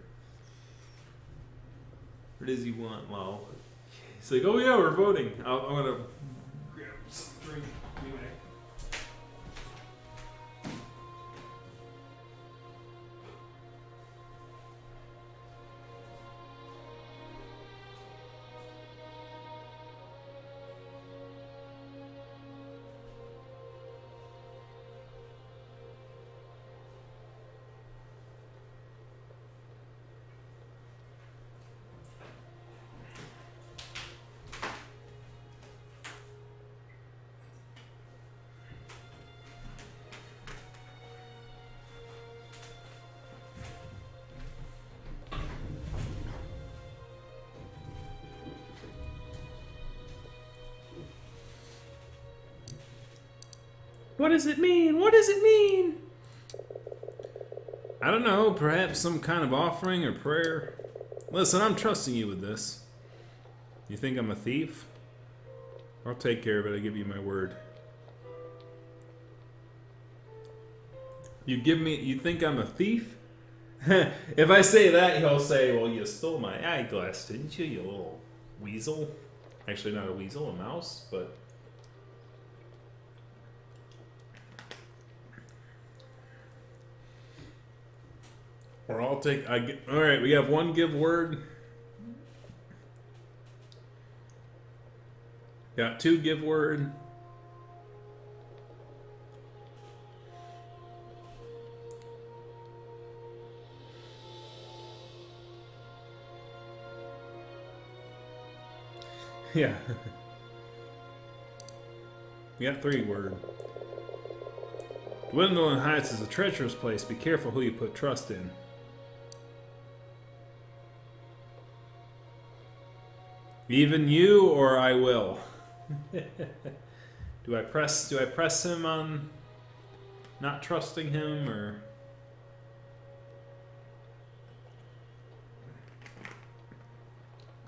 What does he want, Lol? He's like, oh yeah, we're voting. I'm gonna grab some drink. Anyway. What does it mean? What does it mean? I don't know, perhaps some kind of offering or prayer. Listen, I'm trusting you with this. You think I'm a thief? I'll take care of it, I give you my word. You think I'm a thief? If I say that, he'll say, well, you stole my eyeglass, didn't you, you little weasel? Actually, not a weasel, a mouse, but... Or I'll take... Alright, we have one give word. Got two give word. Yeah. We got three word. Dwindling Heights is a treacherous place. Be careful who you put trust in. Even you, or I will. Do I press him on not trusting him, or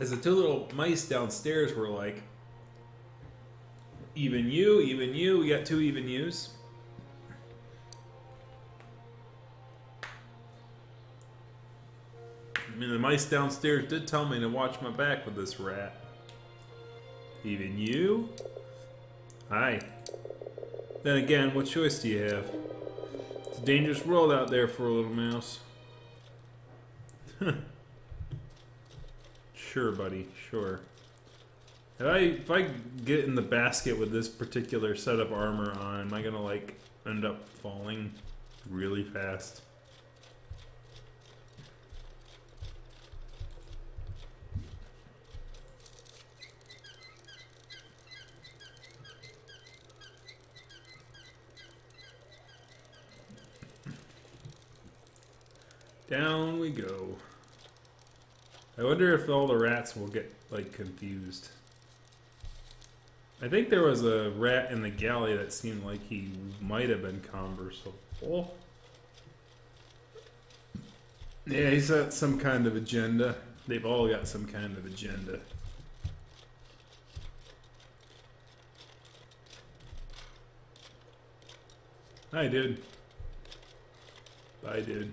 as the two little mice downstairs were like, even you, we got two even yous. I mean, the mice downstairs did tell me to watch my back with this rat. Even you? Hi. Then again, what choice do you have? It's a dangerous world out there for a little mouse. Sure, buddy, sure. If I get in the basket with this particular set of armor on, am I gonna, like, end up falling really fast? Down we go. I wonder if all the rats will get, like, confused. I think there was a rat in the galley that seemed like he might have been conversable. Yeah, he's got some kind of agenda. They've all got some kind of agenda. Hi, dude. Bye, dude.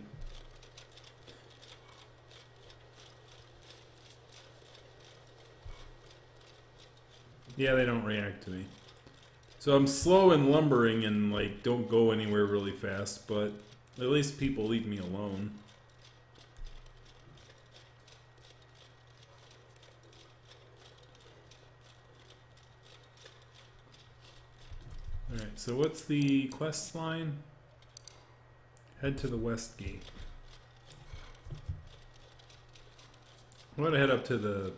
Yeah, they don't react to me. So I'm slow and lumbering and, like, don't go anywhere really fast, but at least people leave me alone. Alright, so what's the quest line? Head to the west gate. I'm gonna head up to the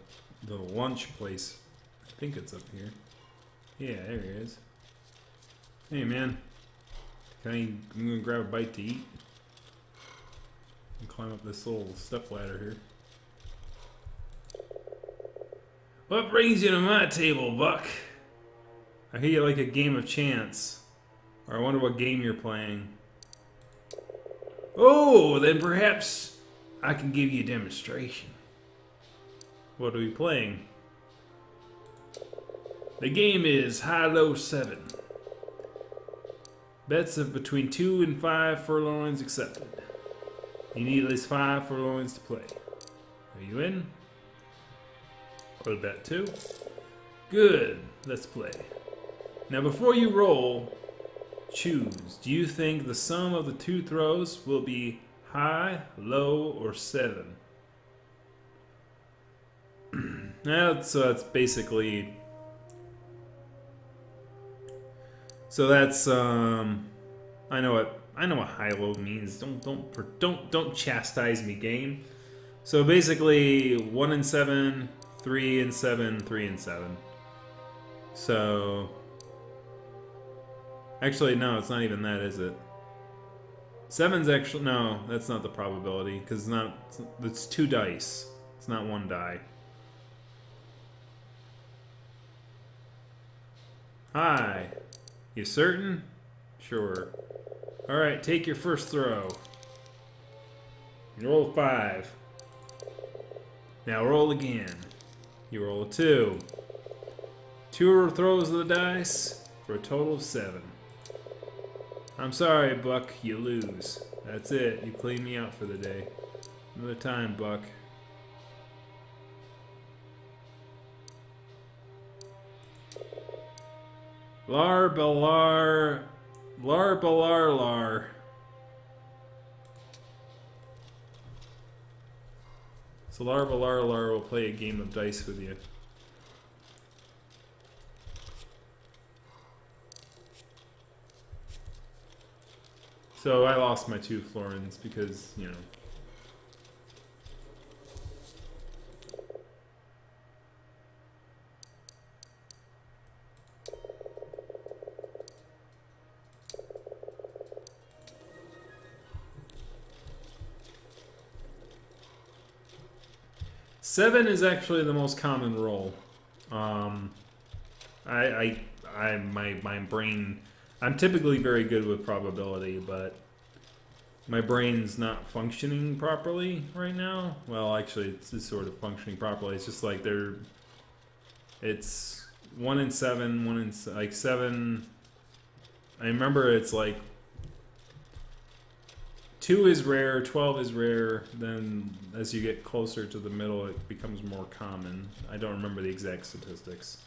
lunch place. I think it's up here. Yeah, there it is. Hey man, I'm gonna grab a bite to eat and climb up this little step ladder here. What brings you to my table, Buck? I hear you like a game of chance. Or I wonder what game you're playing. Oh, then perhaps I can give you a demonstration. What are we playing? The game is High-Low 7. Bets of between 2 and 5 furlongs accepted. You need at least 5 furlongs to play. Are you in? Or bet 2? Good, let's play. Now before you roll, choose. Do you think the sum of the 2 throws will be high, low, or 7? That's basically. So that's I know what high-low means. Don't chastise me, game. So basically 1 and 7, 3 and 7, 3 and 7. So actually no, it's not even that, is it? 7's actually no, that's not the probability because it's 2 dice. It's not 1 die. Hi. You certain? Sure. Alright, take your first throw. You roll a 5. Now roll again. You roll a 2. 2 throws of the dice for a total of 7. I'm sorry, Buck, you lose. That's it. You clean me out for the day. Another time, Buck. Lar balar, lar balar lar. So lar balar lar will play a game of dice with you. So I lost my 2 florins because, you know. Seven is actually the most common roll. My brain. I'm typically very good with probability, but my brain's not functioning properly right now. Well, actually, it's sort of functioning properly. It's just like it's 1 and 7, 1 and like 7. I remember it's like 2 is rare, 12 is rare, then as you get closer to the middle it becomes more common. I don't remember the exact statistics.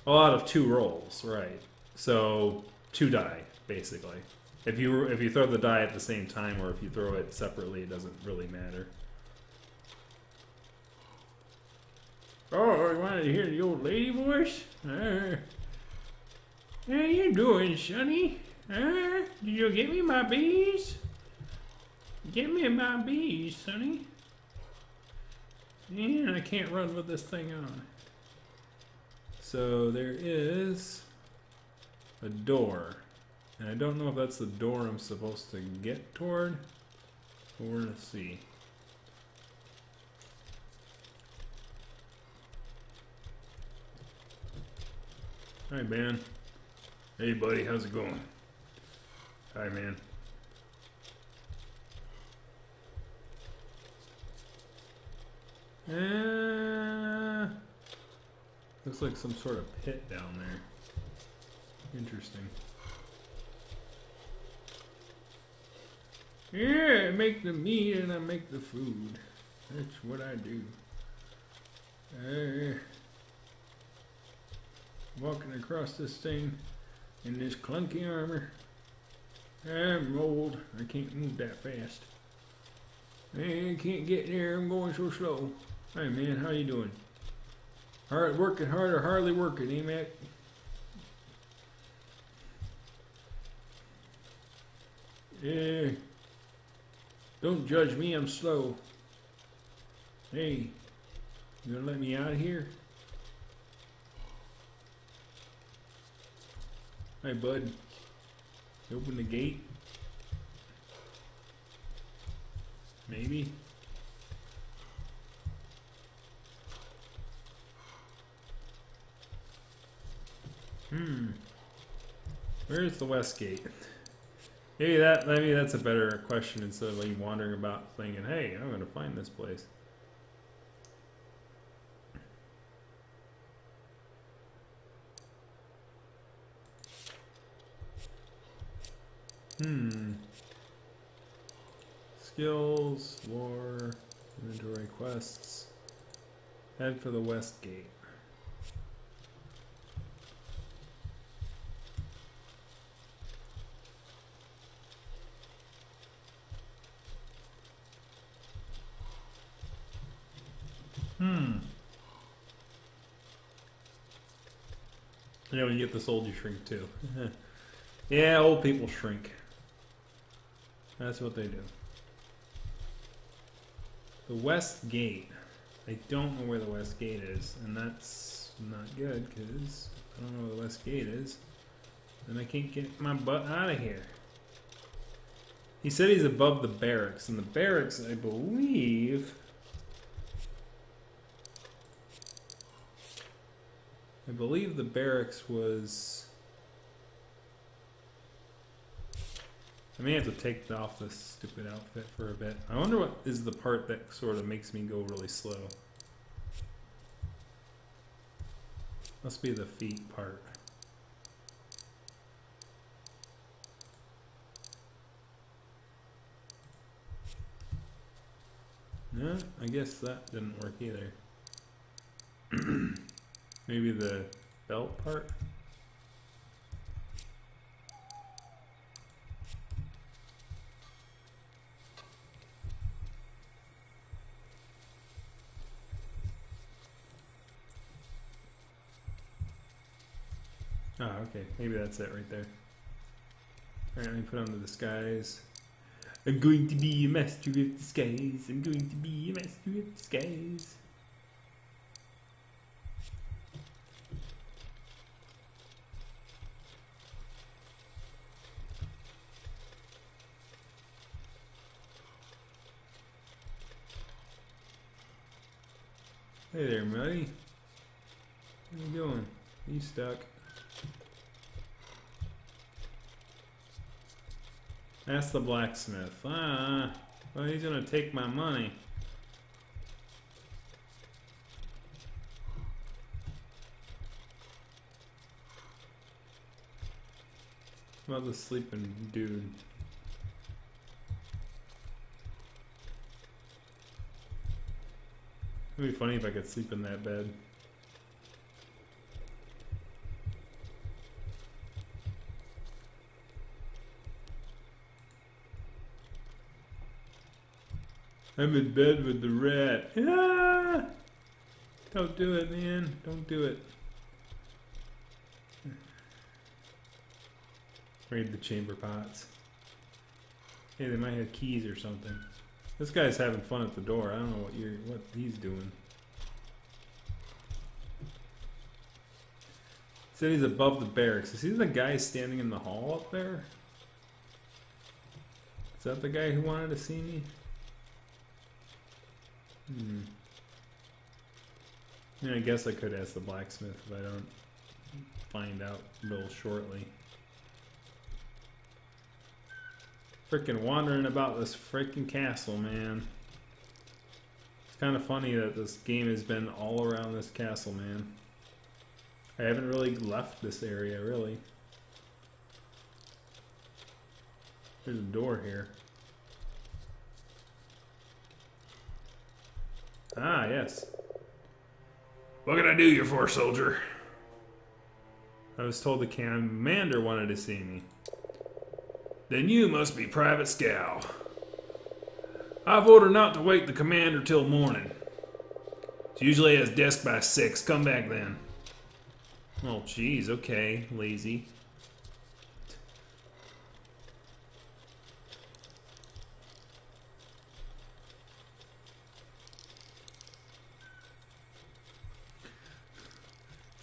A lot of 2 rolls, right. So 2 die, basically. If you throw the die at the same time or if you throw it separately, it doesn't really matter. Oh, you wanted to hear the old lady voice? How you doing, Sonny? Did you get me my bees? Get me my bees, Sonny. And I can't run with this thing on. So there is a door. And I don't know if that's the door I'm supposed to get toward. But we're gonna see. Hi, man. Hey, buddy, how's it going? Hi, man. Looks like some sort of pit down there. Interesting. Yeah, I make the meat and I make the food. That's what I do. Walking across this thing in this clunky armor. I'm old. I can't move that fast. I can't get there. I'm going so slow. Hey man, how you doing? Hard working hard or hardly working, eh, Mac? Yeah. Don't judge me, I'm slow. Hey, you gonna let me out of here? Hey, bud. You open the gate? Maybe? Where's the west gate? Maybe that's a better question instead of like wandering about thinking, hey, I'm gonna find this place. Skills, lore, inventory, quests. Head for the west gate. Yeah, when you get this old, you shrink too. Yeah, old people shrink. That's what they do. The west gate. I don't know where the west gate is, and that's not good because I don't know where the west gate is, and I can't get my butt out of here. He said he's above the barracks, and the barracks, I believe, the barracks was... I may have to take off this stupid outfit for a bit. I wonder what is the part that sort of makes me go really slow. Must be the feet part. No, I guess that didn't work either. Maybe the belt part? Oh, okay. Maybe that's it right there. Alright, let me put on the disguise. I'm going to be a master of disguise. I'm going to be a master of disguise. Hey there, buddy. How you doing? You stuck? Ask the blacksmith. Well, he's gonna take my money. What about the sleeping dude? It'd be funny if I could sleep in that bed. I'm in bed with the rat. Ah! Don't do it, man. Don't do it. Raid the chamber pots. Hey, they might have keys or something. This guy's having fun at the door. I don't know what he's doing. Said he's above the barracks. Is he the guy standing in the hall up there? Is that the guy who wanted to see me? Yeah, I guess I could ask the blacksmith if I don't find out real shortly. Frickin' wandering about this frickin' castle, man. It's kind of funny that this game has been all around this castle, man. I haven't really left this area, really. There's a door here. Ah, yes. What can I do you for, soldier? I was told the commander wanted to see me. Then you must be Private Scow. I've ordered not to wake the commander till morning. It's usually at his desk by 6. Come back then. Oh, jeez. Okay, lazy.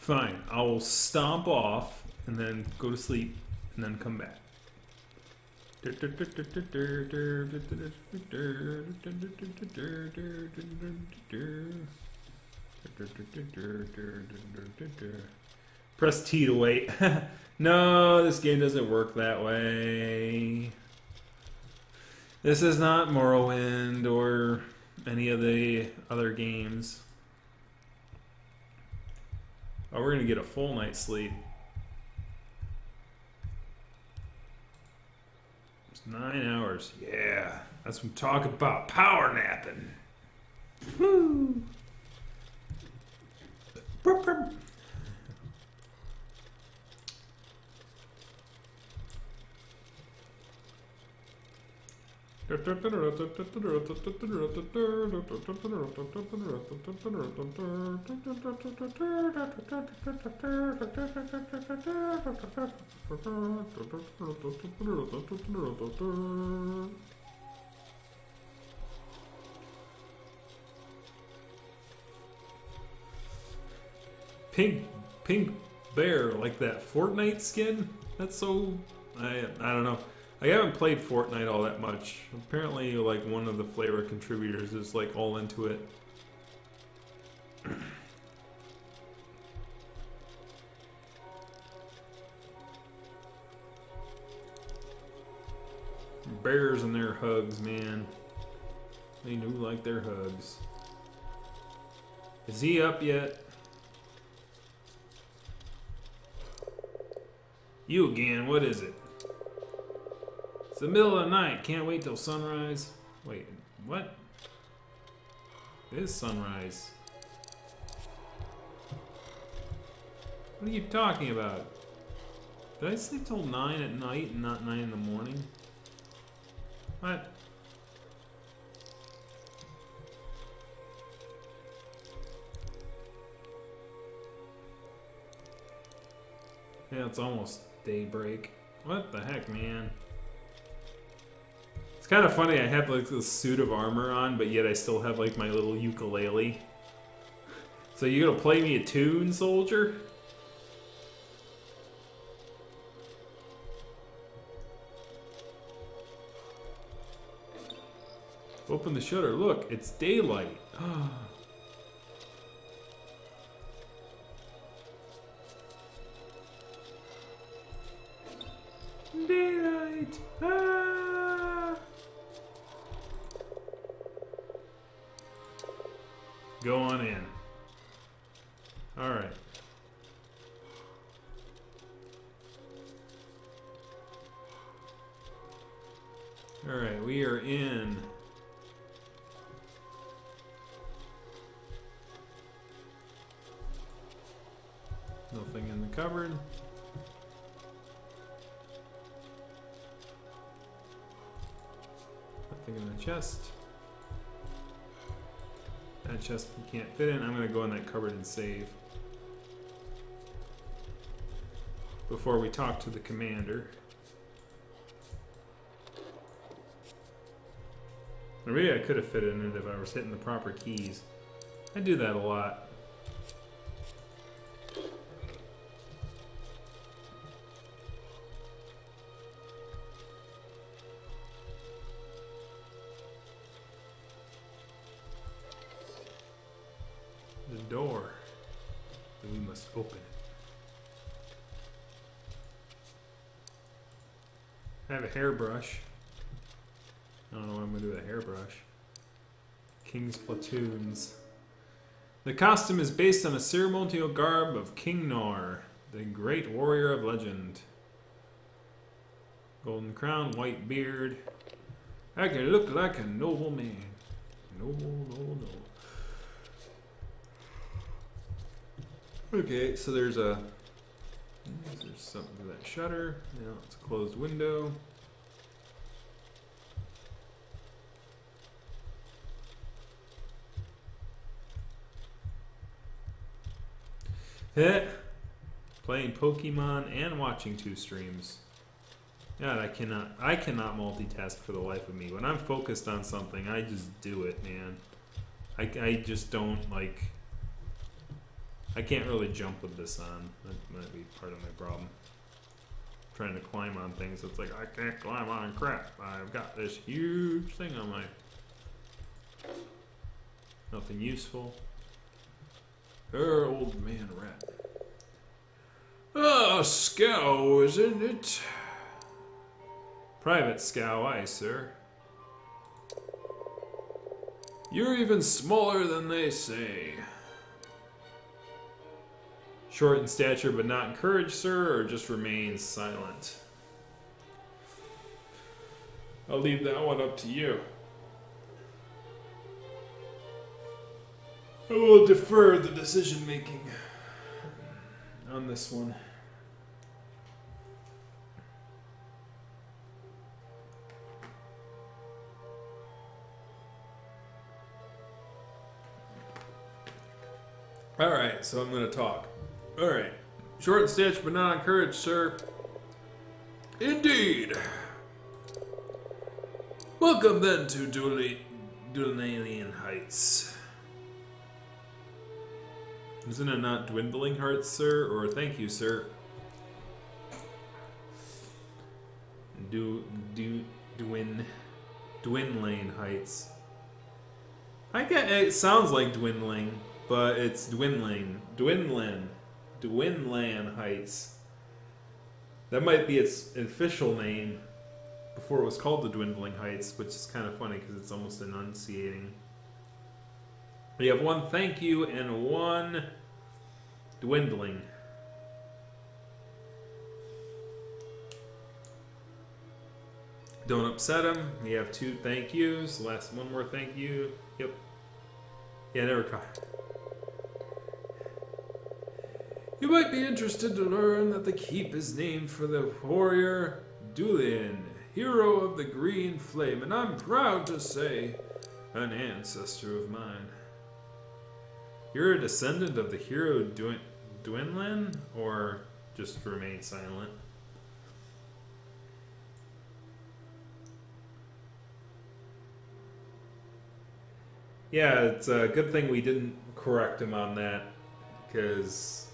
Fine, I'll stomp off and then go to sleep and then come back. Press T to wait. No, this game doesn't work that way. This is not Morrowind or any of the other games. Oh, we're gonna get a full night's sleep. It's 9 hours. Yeah, that's what I'm talking about. Power napping. Woo! Burp, burp. Pink bear, like that Fortnite skin. That's so I don't know. I haven't played Fortnite all that much. Apparently, like, one of the flavor contributors is, like, all into it. Bears and their hugs, man. They do like their hugs. Is he up yet? You again, what is it? It's the middle of the night. Can't wait till sunrise. Wait, what? It is sunrise. What are you talking about? Did I sleep till 9 at night and not 9 in the morning? What? Yeah, it's almost daybreak. What the heck, man? It's kind of funny, I have like this suit of armor on, but yet I still have like my little ukulele. So you gonna play me a tune, soldier? Open the shutter. Look, it's daylight. Daylight. Ah. Go on in. All right. All right, we are in. Nothing in the cupboard. Nothing in the chest. That chest you can't fit in. I'm going to go in that cupboard and save. Before we talk to the commander. Or maybe I could have fit in it if I was hitting the proper keys. I do that a lot. Door. And we must open it. I have a hairbrush. I don't know what I'm going to do with a hairbrush. King's platoons. The costume is based on a ceremonial garb of King Nor, the great warrior of legend. Golden crown, white beard. I can look like a noble man. Noble. Okay, so there's something to that shutter. Now it's a closed window. Playing Pokemon and watching 2 streams. God, I cannot multitask for the life of me. When I'm focused on something, I just do it, man. I just don't like. I can't really jump with this on. That might be part of my problem. Trying to climb on things, it's like, I can't climb on crap. I've got this huge thing on my... Nothing useful. Old man rat. Ah, scow, isn't it? Private scow, aye, sir. You're even smaller than they say. Short in stature but not in courage, sir, or just remain silent? I'll leave that one up to you. I will defer the decision making on this one. Alright, so I'm going to talk. Alright. Short in stature but not in courage, sir. Indeed. Welcome then to Dulanalian Heights. Isn't it not Dwindling Hearts, sir? Or thank you, sir. Dwindling Heights. I get it sounds like dwindling, but it's Dwindling Heights. That might be its official name before it was called the Dwindling Heights, which is kind of funny because it's almost enunciating. We have one thank you and one dwindling. Don't upset him. We have two thank yous. Last one more thank you. Yep. Yeah, never cry. You might be interested to learn that the keep is named for the warrior Dulian, hero of the Green Flame, and I'm proud to say an ancestor of mine. You're a descendant of the hero Dwindlin, or just remain silent? Yeah, it's a good thing we didn't correct him on that, because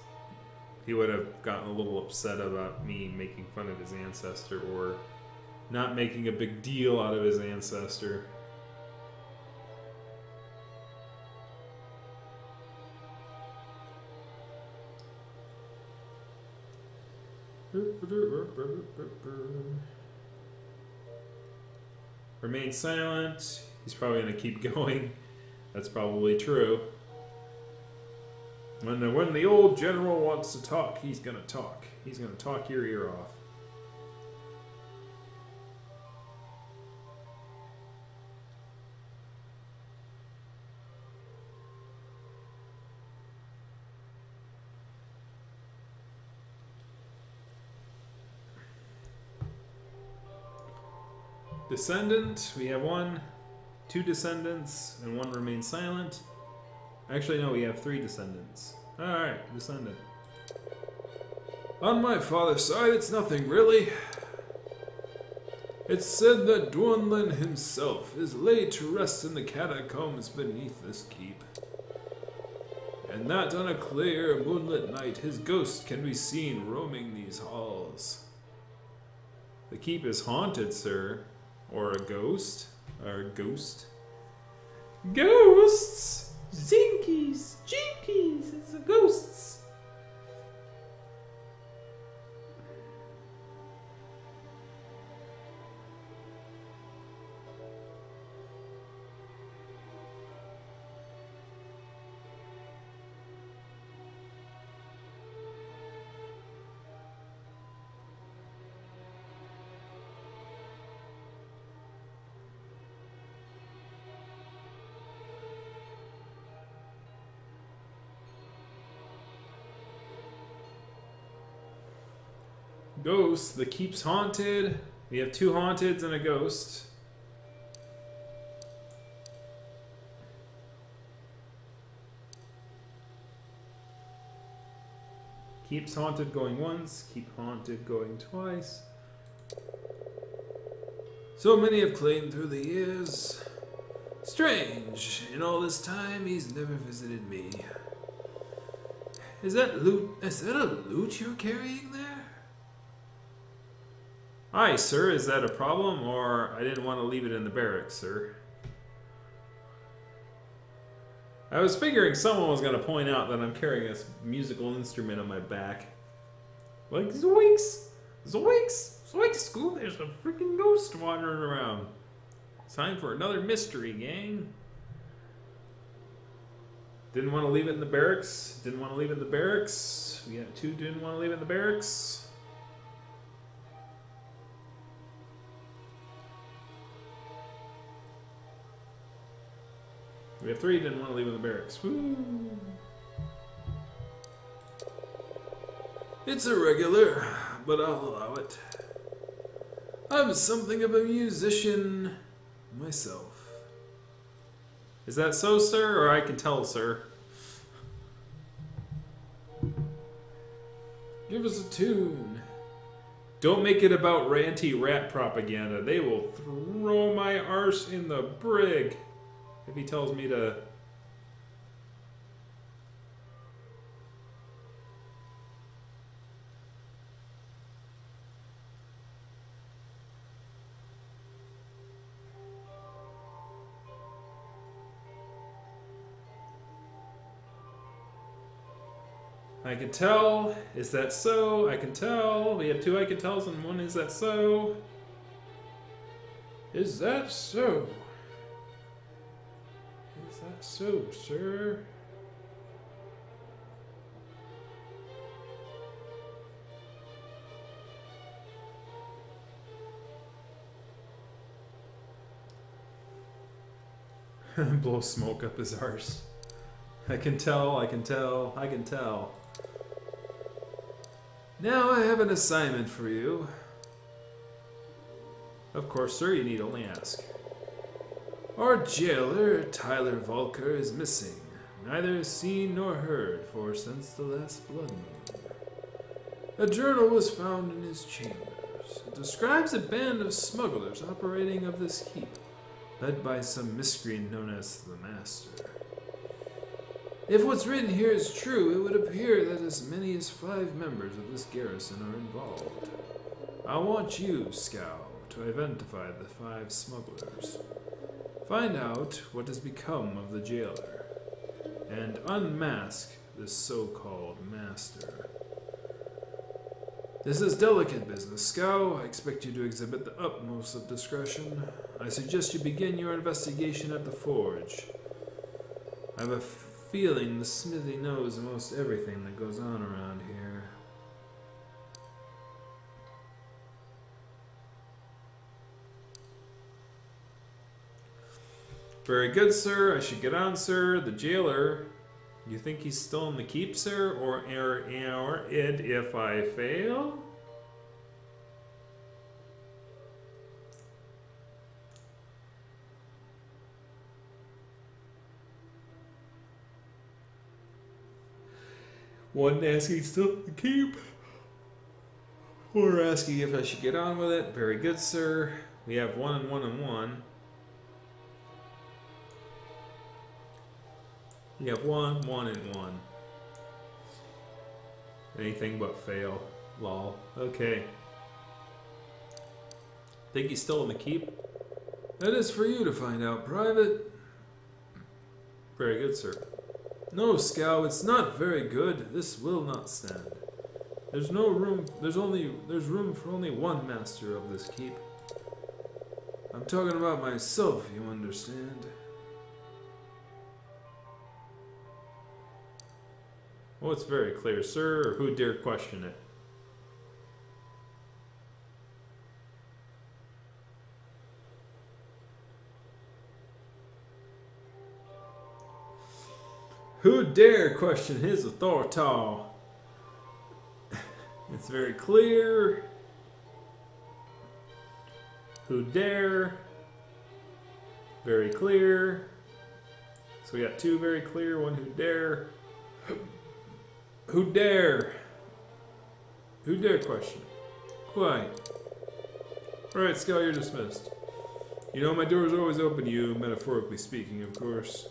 he would have gotten a little upset about me making fun of his ancestor, or not making a big deal out of his ancestor. Remain silent. He's probably going to keep going. That's probably true. When the old general wants to talk, he's going to talk. He's going to talk your ear off. Descendant, we have two descendants, and one remains silent. Actually, no, we have three descendants. Alright, descendant. On my father's side, it's nothing really. It's said that Dwindlin himself is laid to rest in the catacombs beneath this keep. And that on a clear, moonlit night, his ghost can be seen roaming these halls. The keep is haunted, sir. Or a ghost? Or a ghost? Ghosts! Zinkies! Jinkies! It's the ghosts! Ghost, the keep's haunted. We have two haunteds and a ghost. Keeps haunted going once, keep haunted going twice. So many have claimed through the years. Strange, in all this time he's never visited me. Is that loot? Is that a loot you're carrying there? Aye, sir. Is that a problem, or I didn't want to leave it in the barracks, sir? I was figuring someone was going to point out that I'm carrying this musical instrument on my back. Like, zoinks! Zoinks! Zoinks, school, there's a freaking ghost wandering around. It's time for another mystery, gang. Didn't want to leave it in the barracks. Didn't want to leave it in the barracks. We got two didn't want to leave it in the barracks. We have three didn't want to leave in the barracks. Woo! It's irregular, but I'll allow it. I'm something of a musician myself. Is that so, sir? Or I can tell, sir? Give us a tune. Don't make it about ranty rat propaganda. They will throw my arse in the brig. If he tells me to... I can tell. Is that so? I can tell. We have two I can tells and one is that so? Is that so? Is that so, sir? Blow smoke up his arse. I can tell, I can tell, I can tell. Now I have an assignment for you. Of course, sir, you need only ask. Our jailer, Tyler Volker, is missing. Neither seen nor heard for since the last blood moon. A journal was found in his chambers. It describes a band of smugglers operating of this heap, led by some miscreant known as the Master. If what's written here is true, it would appear that as many as 5 members of this garrison are involved. I want you, Scow, to identify the 5 smugglers. Find out what has become of the jailer, and unmask this so-called Master. This is delicate business, Scow. I expect you to exhibit the utmost of discretion. I suggest you begin your investigation at the forge. I have a feeling the smithy knows most everything that goes on around here. Very good, sir. I should get on, sir. The jailer. You think he's still in the keep, sir? Or if I fail? One asking still in the keep. Or asking if I should get on with it. Very good, sir. We have 1 and 1 and 1. We have 1, 1, and 1. Anything but fail. Lol. Okay. Think he's still in the keep? That is for you to find out, Private. Very good, sir. No, Scow, it's not very good. This will not stand. There's no room. There's room for only one master of this keep. I'm talking about myself, you understand. Oh, it's very clear, sir. Or who dare question it? Who dare question his authority? It's very clear. Who dare? Very clear. So we got 2 very clear, 1 who dare. Who dare? Who dare question? Quiet. Alright, Scout, you're dismissed. You know, my door's always open to you, metaphorically speaking, of course.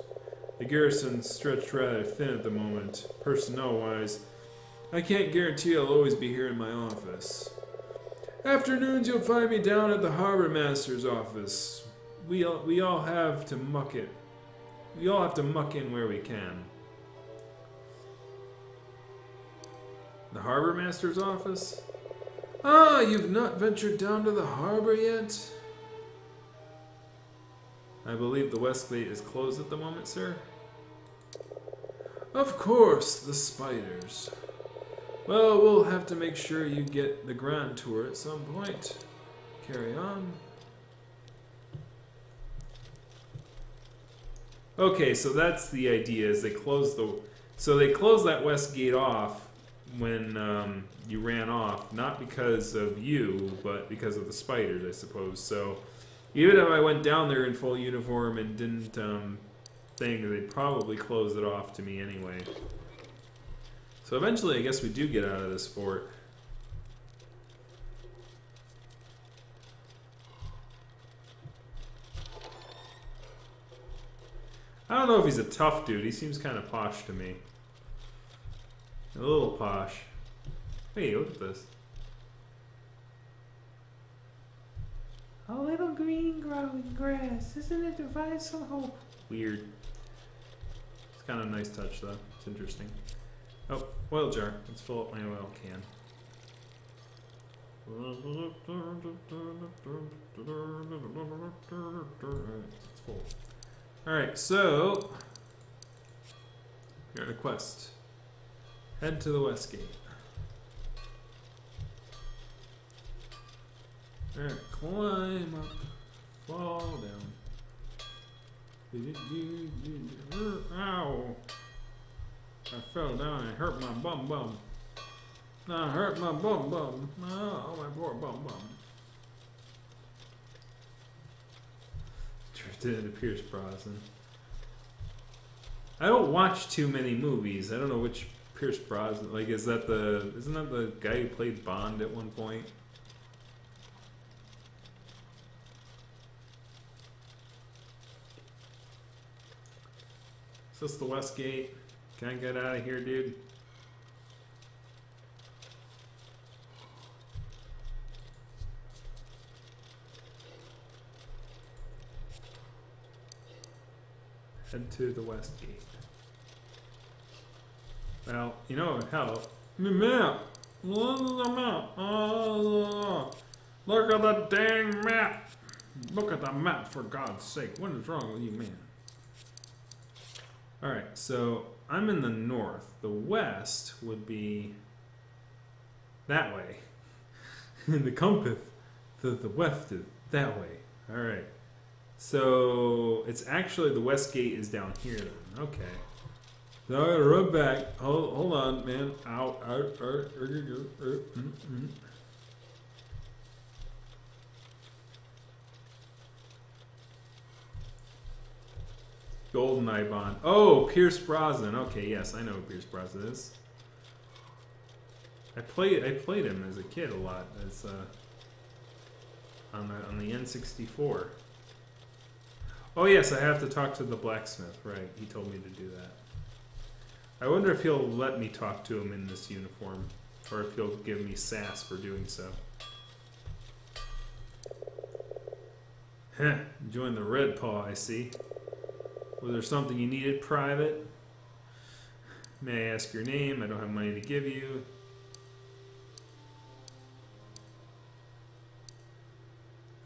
The garrison's stretched rather thin at the moment, personnel-wise. I can't guarantee I'll always be here in my office. Afternoons you'll find me down at the harbor master's office. We all have to muck it. We all have to muck in where we can. The harbor master's office? Ah, you've not ventured down to the harbor yet? I believe the west gate is closed at the moment, sir. Of course, the spiders. Well, we'll have to make sure you get the grand tour at some point. Carry on. Okay, so that's the idea. Is they closed that west gate off when you ran off, not because of you, but because of the spiders, I suppose. So even if I went down there in full uniform and didn't thing, they'd probably close it off to me anyway. So eventually, I guess we do get out of this fort. I don't know if he's a tough dude. He seems kind of posh to me. A little posh. Hey, look at this. A little green growing grass. Isn't it divine some hope? Weird. It's kind of a nice touch, though. It's interesting. Oh, oil jar. Let's fill up my oil can. It's full. Alright, so you're on a quest. Head to the west gate. Alright, climb up, fall down. Ow! I fell down and hurt my bum bum. I hurt my bum bum. Oh, my poor bum bum. Drifted into Pierce Brosnan. I don't watch too many movies. I don't know which Pierce Brosnan. Like, isn't that the guy who played Bond at one point? Is this the West Gate? Can I get out of here, dude? Head to the West Gate. Well, you know what would help? The map! Look at the map! Oh, look at the dang map! Look at the map, for God's sake. What is wrong with you, man? Alright, so I'm in the north. The west would be that way. And the compass to the west is that way. Alright. So it's actually the west gate is down here then. Okay. So I gotta run back. Hold on, man. Ow, GoldenEye Bond. Oh, Pierce Brosnan. Okay, yes, I know who Pierce Brosnan is. I played him as a kid a lot. As on the N64. Oh yes, I have to talk to the blacksmith. Right, he told me to do that. I wonder if he'll let me talk to him in this uniform, or if he'll give me sass for doing so. Heh, join the Red Paw, I see. Was there something you needed, Private? May I ask your name? I don't have money to give you.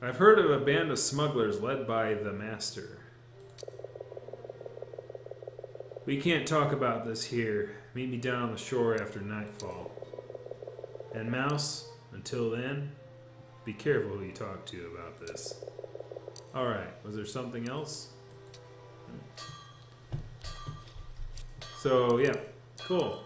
I've heard of a band of smugglers led by the Master. We can't talk about this here. Meet me down on the shore after nightfall. And Mouse, until then, be careful who you talk to about this. Alright, was there something else? So, yeah, cool.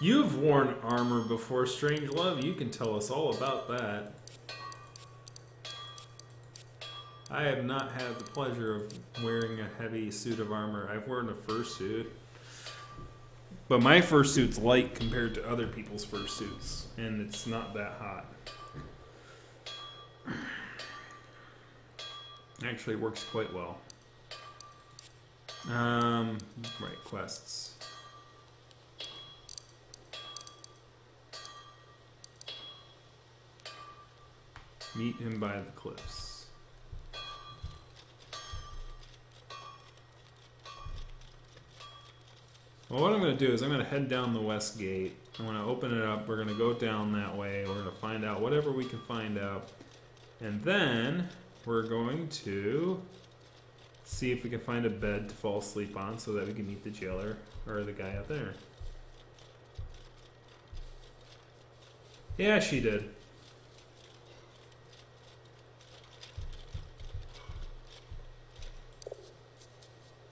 You've worn armor before, Strangelove. You can tell us all about that. I have not had the pleasure of wearing a heavy suit of armor. I've worn a fursuit. But my fursuit's light compared to other people's fursuits, and it's not that hot. Actually, it works quite well. Right, quests. Meet him by the cliffs. Well, what I'm going to do is I'm going to head down the west gate. I'm going to open it up. We're going to go down that way. We're going to find out whatever we can find out. And then we're going to see if we can find a bed to fall asleep on so that we can meet the jailer or the guy out there. Yeah, she did.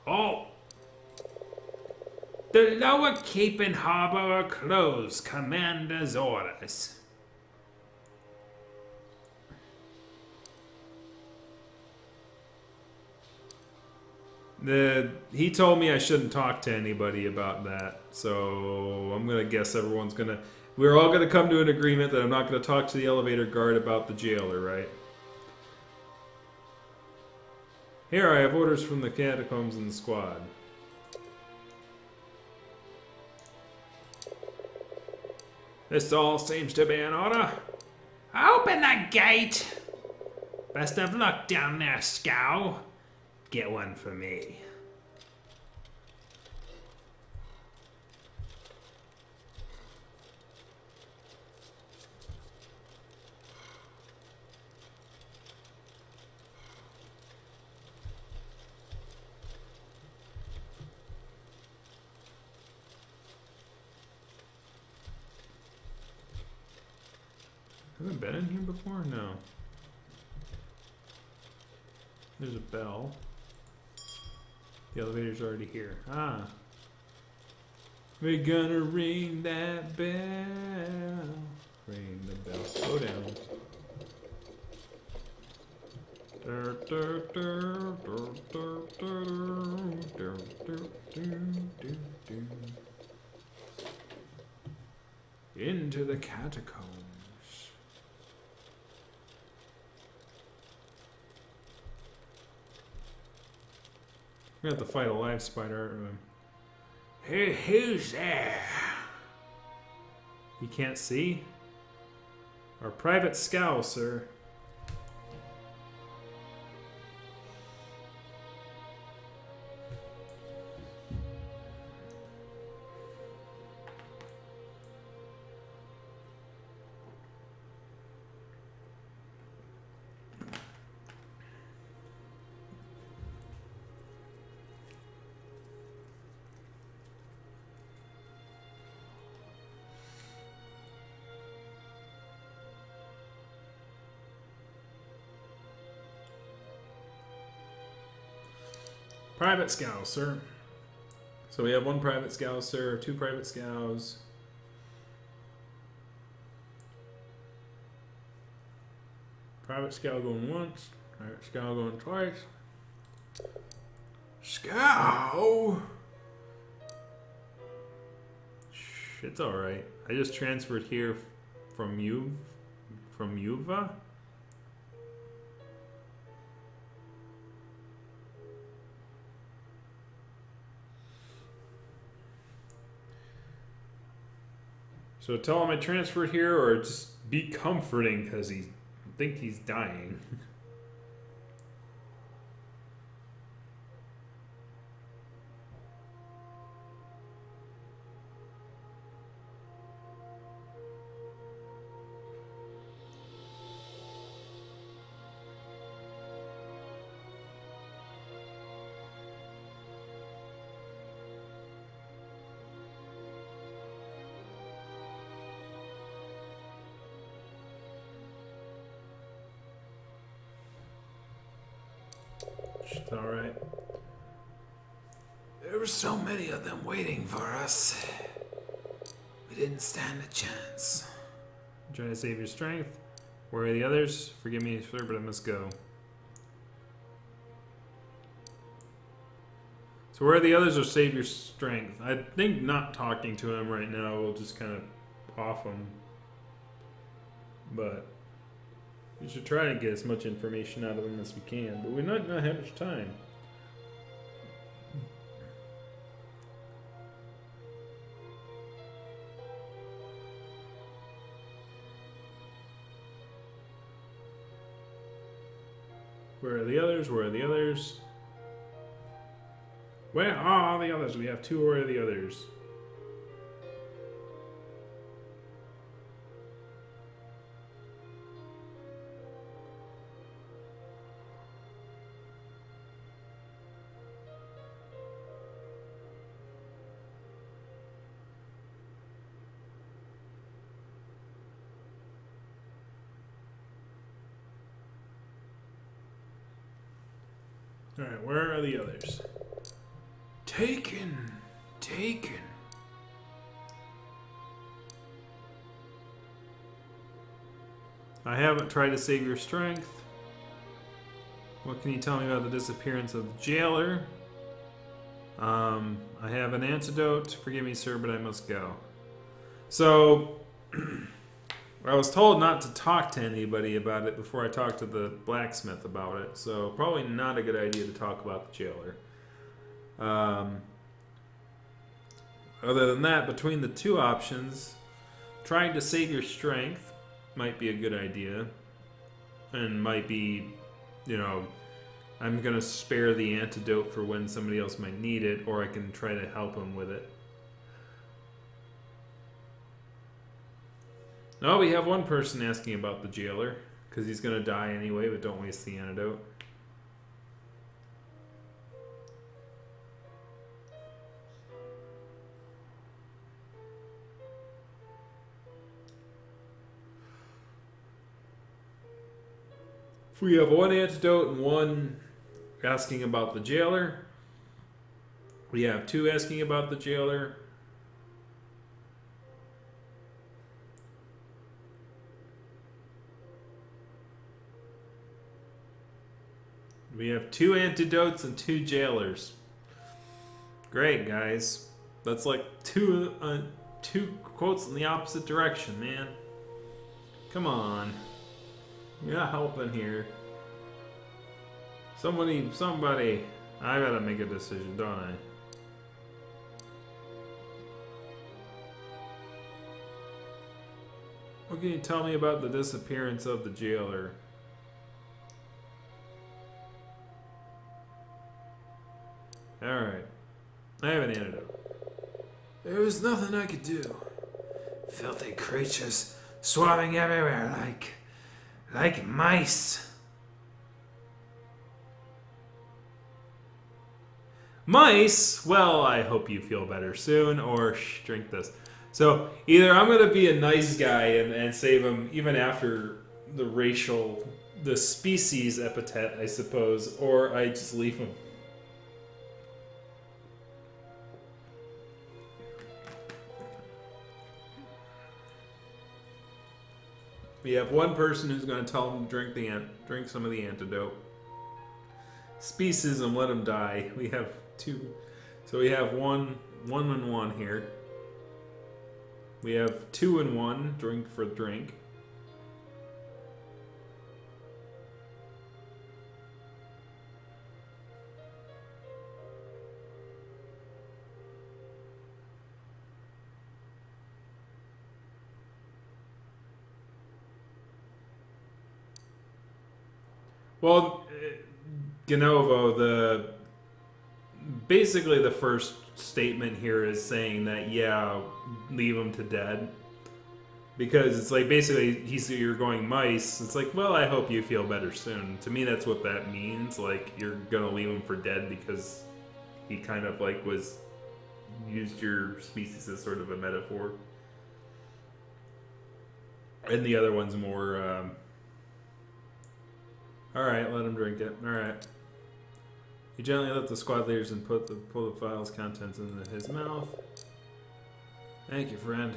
Oh! The lower cape and harbor are closed. Commander's orders. He told me I shouldn't talk to anybody about that, so I'm gonna guess everyone's gonna... We're all gonna come to an agreement that I'm not gonna talk to the elevator guard about the jailer, right? Here, I have orders from the catacombs and the squad. This all seems to be in order. Open the gate! Best of luck down there, Scow. Get one for me. Haven't been in here before? No. There's a bell. The elevator's already here. Ah. We're gonna ring that bell. Ring the bell. Slow down. Into the catacombs. We're gonna have to fight a live spider, aren't we? Hey, who's there? You can't see? Our private scow, sir. Private scow, sir. So we have one private scow, sir, two private scows. Private scow going once, private scow going twice. Scow! Shh, it's alright. I just transferred here from Yuva. So tell him I transferred here, or just be comforting because I think he's dying. It's alright. There were so many of them waiting for us. We didn't stand a chance. I'm trying to save your strength. Where are the others? Forgive me, sir, but I must go. So where are the others, or save your strength? I think not talking to him right now will just kind of off him. But we should try to get as much information out of him as we can. But we not have much time. Where are the others? Where are the others? Where are the others? We have 2. Where are the others? Alright, where are the others? Taken! Taken! I haven't tried to save your strength. What can you tell me about the disappearance of the jailer? I have an antidote. Forgive me, sir, but I must go. So, I was told not to talk to anybody about it before I talked to the blacksmith about it. So, probably not a good idea to talk about the jailer. Other than that, between the 2 options, trying to save your strength might be a good idea. And might be, you know, I'm going to spare the antidote for when somebody else might need it, or I can try to help him with it. Oh, we have one person asking about the jailer, because he's going to die anyway, but don't waste the antidote. We have 1 antidote and 1 asking about the jailer. We have 2 asking about the jailer. We have 2 antidotes and 2 jailers. Great, guys. That's like two quotes in the opposite direction, man. Come on. You're not helping here. Somebody. I gotta make a decision, don't I? What can you tell me about the disappearance of the jailer? Alright. I have an antidote. There was nothing I could do. Filthy creatures swarming everywhere like mice. Mice? Well, I hope you feel better soon, or drink this. So, either I'm going to be a nice guy and save him even after the species epithet, I suppose, or I just leave him. We have 1 person who's going to tell him to drink some of the antidote. Speciesism, let him die. We have 2. So we have 1 and 1 here. We have 2 and 1, drink for drink. Well, Genovo, basically the first statement here is saying that, yeah, leave him to dead. Because it's like, basically, you're going mice. It's like, well, I hope you feel better soon. To me, that's what that means. Like, you're gonna leave him for dead because he kind of, like, used your species as sort of a metaphor. And the other one's more, alright, let him drink it. Alright. He gently left the squad leaders and pull the file's contents into his mouth. Thank you, friend.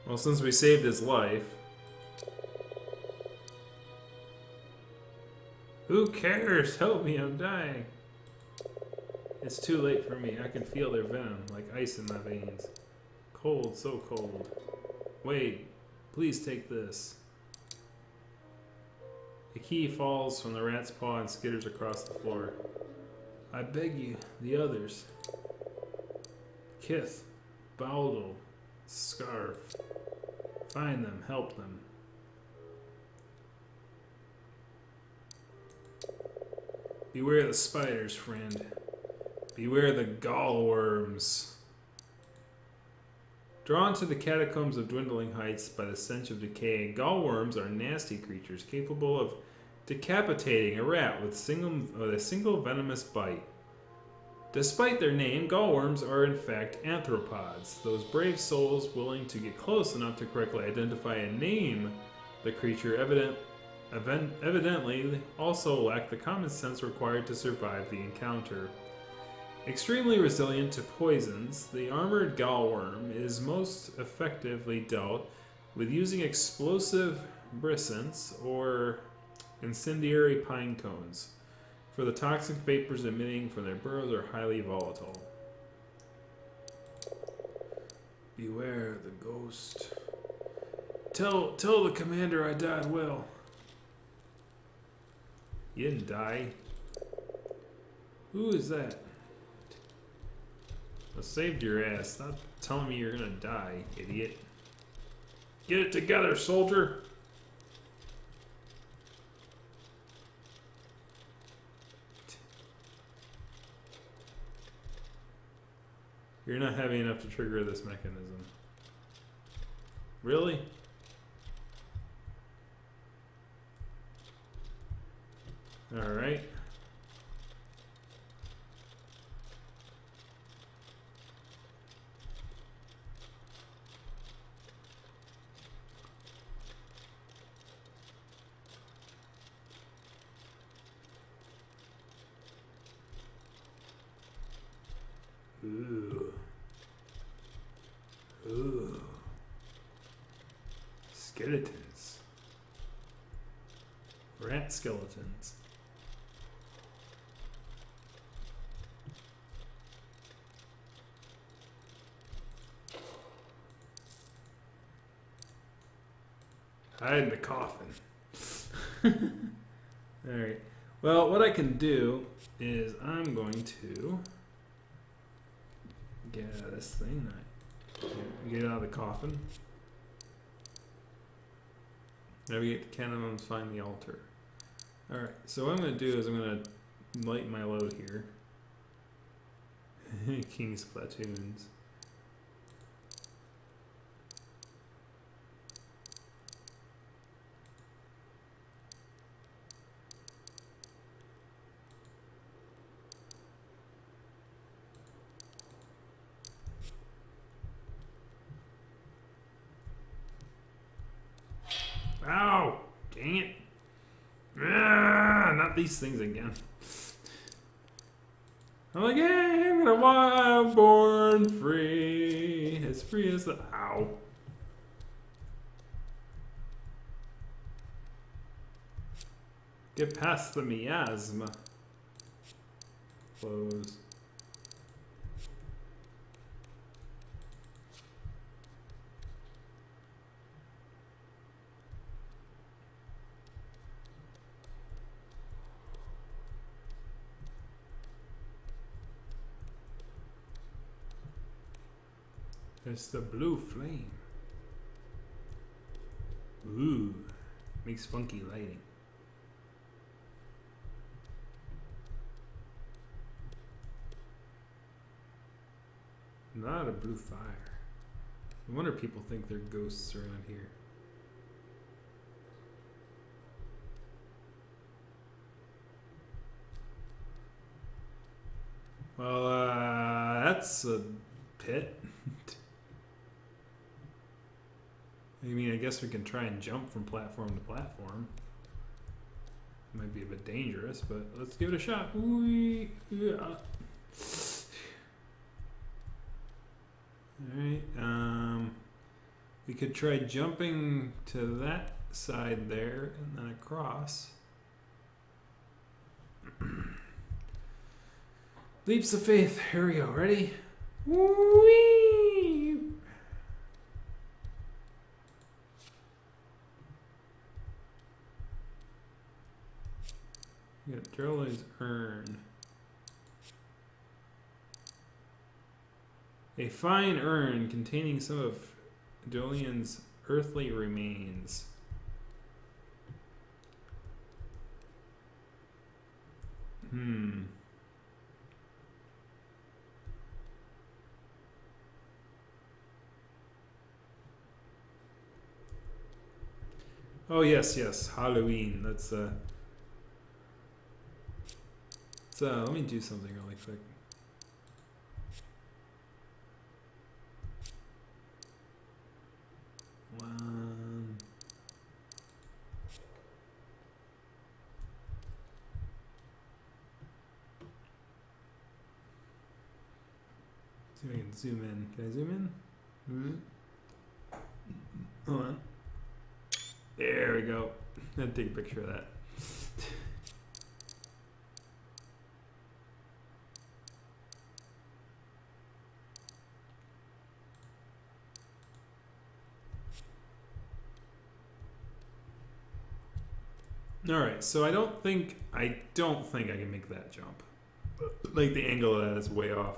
Well, since we saved his life... Who cares? Help me, I'm dying. It's too late for me. I can feel their venom, like ice in my veins. Cold, so cold. Wait, please take this. The key falls from the rat's paw and skitters across the floor. I beg you, the others. Kith, Baldel, Scarf. Find them, help them. Beware the spiders, friend. Beware the gallworms. Drawn to the catacombs of dwindling heights by the stench of decay, gallworms are nasty creatures capable of decapitating a rat with a single venomous bite. Despite their name, gallworms are in fact anthropods, those brave souls willing to get close enough to correctly identify and name the creature evidently also lack the common sense required to survive the encounter. Extremely resilient to poisons, the armored gallworm is most effectively dealt with using explosive brisance or incendiary pine cones, for the toxic vapors emitting from their burrows are highly volatile. Beware the ghost. Tell the commander I died well. You didn't die. Who is that? I saved your ass. Stop telling me you're gonna die, idiot. Get it together, soldier! You're not heavy enough to trigger this mechanism. Really? Alright. Ooh. Ooh. Skeletons. Rat skeletons. Hide in the coffin. Alright. Well, what I can do is I'm going to get out of this thing. Get out of the coffin. Navigate the catacombs, find the altar. Alright, so what I'm going to do is I'm going to light my load here. King's platoons. Ow! Dang it. Ah, not these things again. I'm like, hey, I'm gonna wild born free. As free as the. Ow. Get past the miasma. Close. It's the blue flame. Ooh, makes funky lighting. Not a blue fire. No wonder people think they're ghosts around here. Well, that's a pit. I mean, I guess we can try and jump from platform to platform. It might be a bit dangerous, but let's give it a shot. Ooh, yeah. Alright, we could try jumping to that side there and then across. Leaps of faith. Here we go. Ready? Whee! We got Gerald's urn. A fine urn containing some of Dolian's earthly remains. Oh yes, Halloween. That's let me do something really quick. See if I can zoom in. Can I zoom in? Hold on. There we go. I'm gonna take a picture of that. All right, so I don't think I can make that jump. Like the angle of that is way off.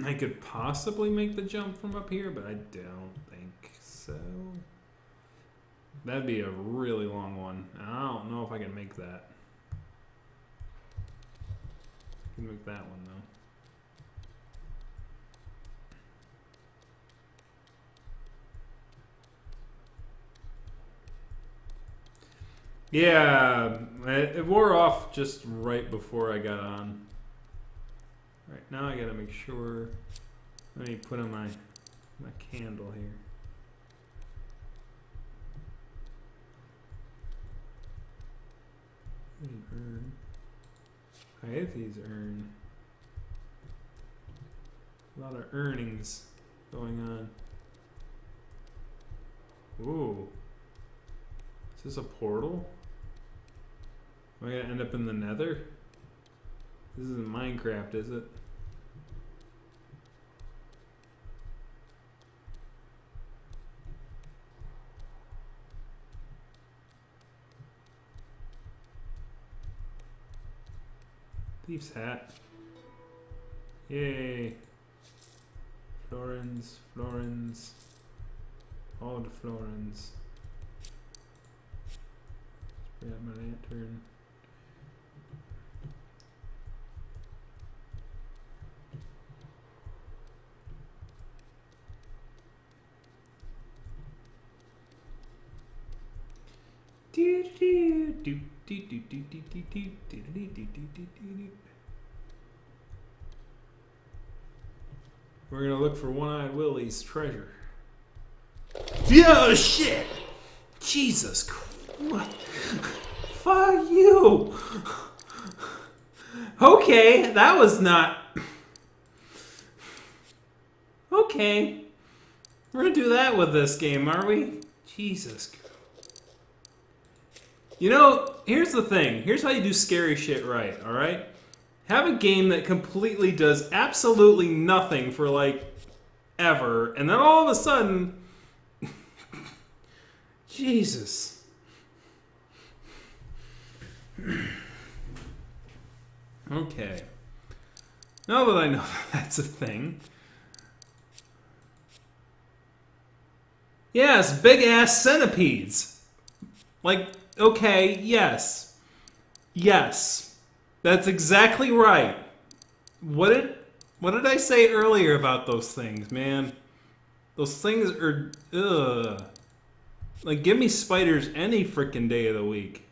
I could possibly make the jump from up here, but I don't think so. That'd be a really long one. I don't know if I can make that. I can make that one though. Yeah, it wore off just right before I got on. All right, now I gotta make sure. Let me put on my candle here. An urn. Hyathes urn. A lot of earnings going on. Ooh. Is this a portal? Am I gonna end up in the Nether? This isn't Minecraft, is it? Thief's hat. Yay. Florins. All the Florins. Spray out my lantern. We're gonna look for One-Eyed Willie's treasure. Yeah, shit! Jesus Christ! Fuck you! Okay, that was not. Okay, we're gonna do that with this game, are we? Jesus Christ. You know, here's the thing. Here's how you do scary shit right, alright? Have a game that completely does absolutely nothing for, like, ever, and then all of a sudden... Jesus. Okay. Now that I know that's a thing... Yes, big-ass centipedes. Like... Okay, yes. Yes. That's exactly right. What did I say earlier about those things, man? Those things are ugh. Like, give me spiders any freaking day of the week.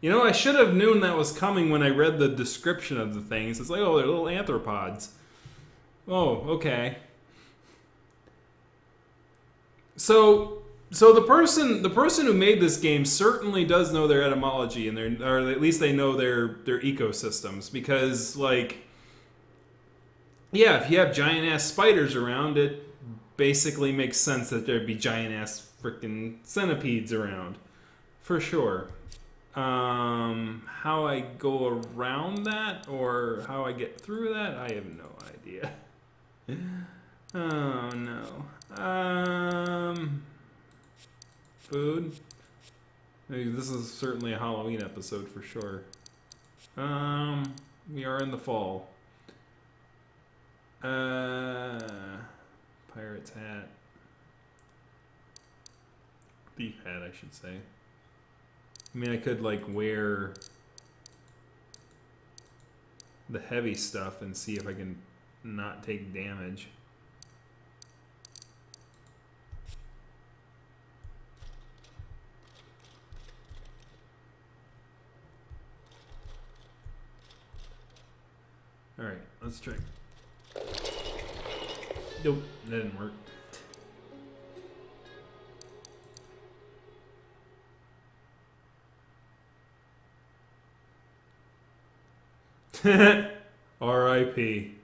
You know, I should have known that was coming when I read the description of the things. It's like, oh, they're little arthropods. Oh, okay. So the person who made this game certainly does know their etymology and or at least they know their ecosystems, because, like, yeah, if you have giant ass spiders around, it basically makes sense that there'd be giant ass freaking centipedes around, for sure. How I go around that or how I get through that, I have no idea. Oh no. Food. This is certainly a Halloween episode for sure. We are in the fall. Pirate's hat. Thief hat, I should say. I mean, I could like wear the heavy stuff and see if I can not take damage. All right, let's try. Nope, that didn't work. R.I.P.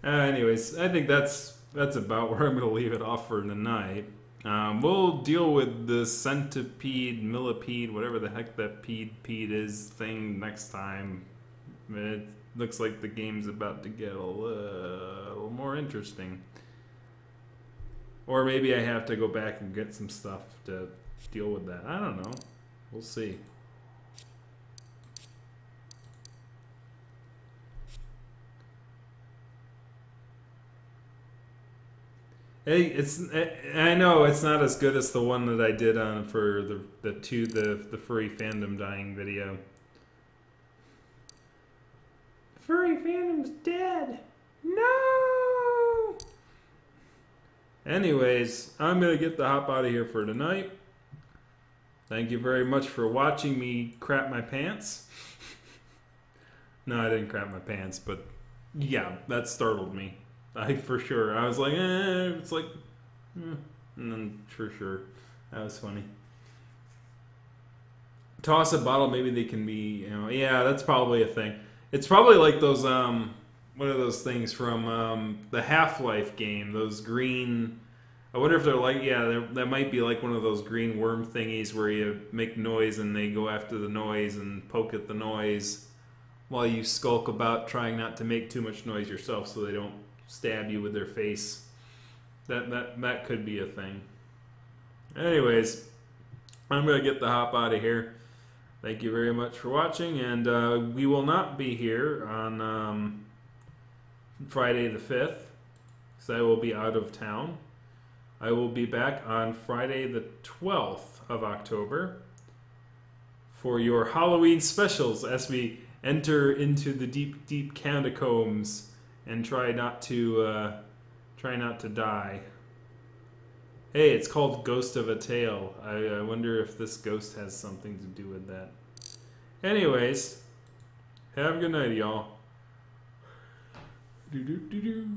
Anyways, I think that's about where I'm going to leave it off for tonight. We'll deal with the centipede, millipede, whatever the heck that pede is thing next time. It looks like the game's about to get a little more interesting. Or maybe I have to go back and get some stuff to deal with that. I don't know. We'll see. Hey, I know it's not as good as the one that I did on for the furry fandom dying video. Furry fandom's dead. No. Anyways, I'm gonna get the hop out of here for tonight. Thank you very much for watching me crap my pants. No, I didn't crap my pants, but yeah, that startled me. For sure. I was like, it's like, and then for sure, that was funny. Toss a bottle, maybe they can be, yeah, that's probably a thing. It's probably like those, what are those things from the Half-Life game? Those green, I wonder if they're like, yeah, that might be like one of those green worm thingies where you make noise and they go after the noise and poke at the noise while you skulk about trying not to make too much noise yourself so they don't stab you with their face. That could be a thing. Anyways, I'm gonna get the hop out of here. Thank you very much for watching, and we will not be here on Friday the 5th because I will be out of town. I will be back on Friday the 12th of October for your Halloween specials as we enter into the deep, deep catacombs and try not to die. Hey, it's called Ghost of a Tale. I wonder if this ghost has something to do with that. Anyways, have a good night, y'all. Do do do do.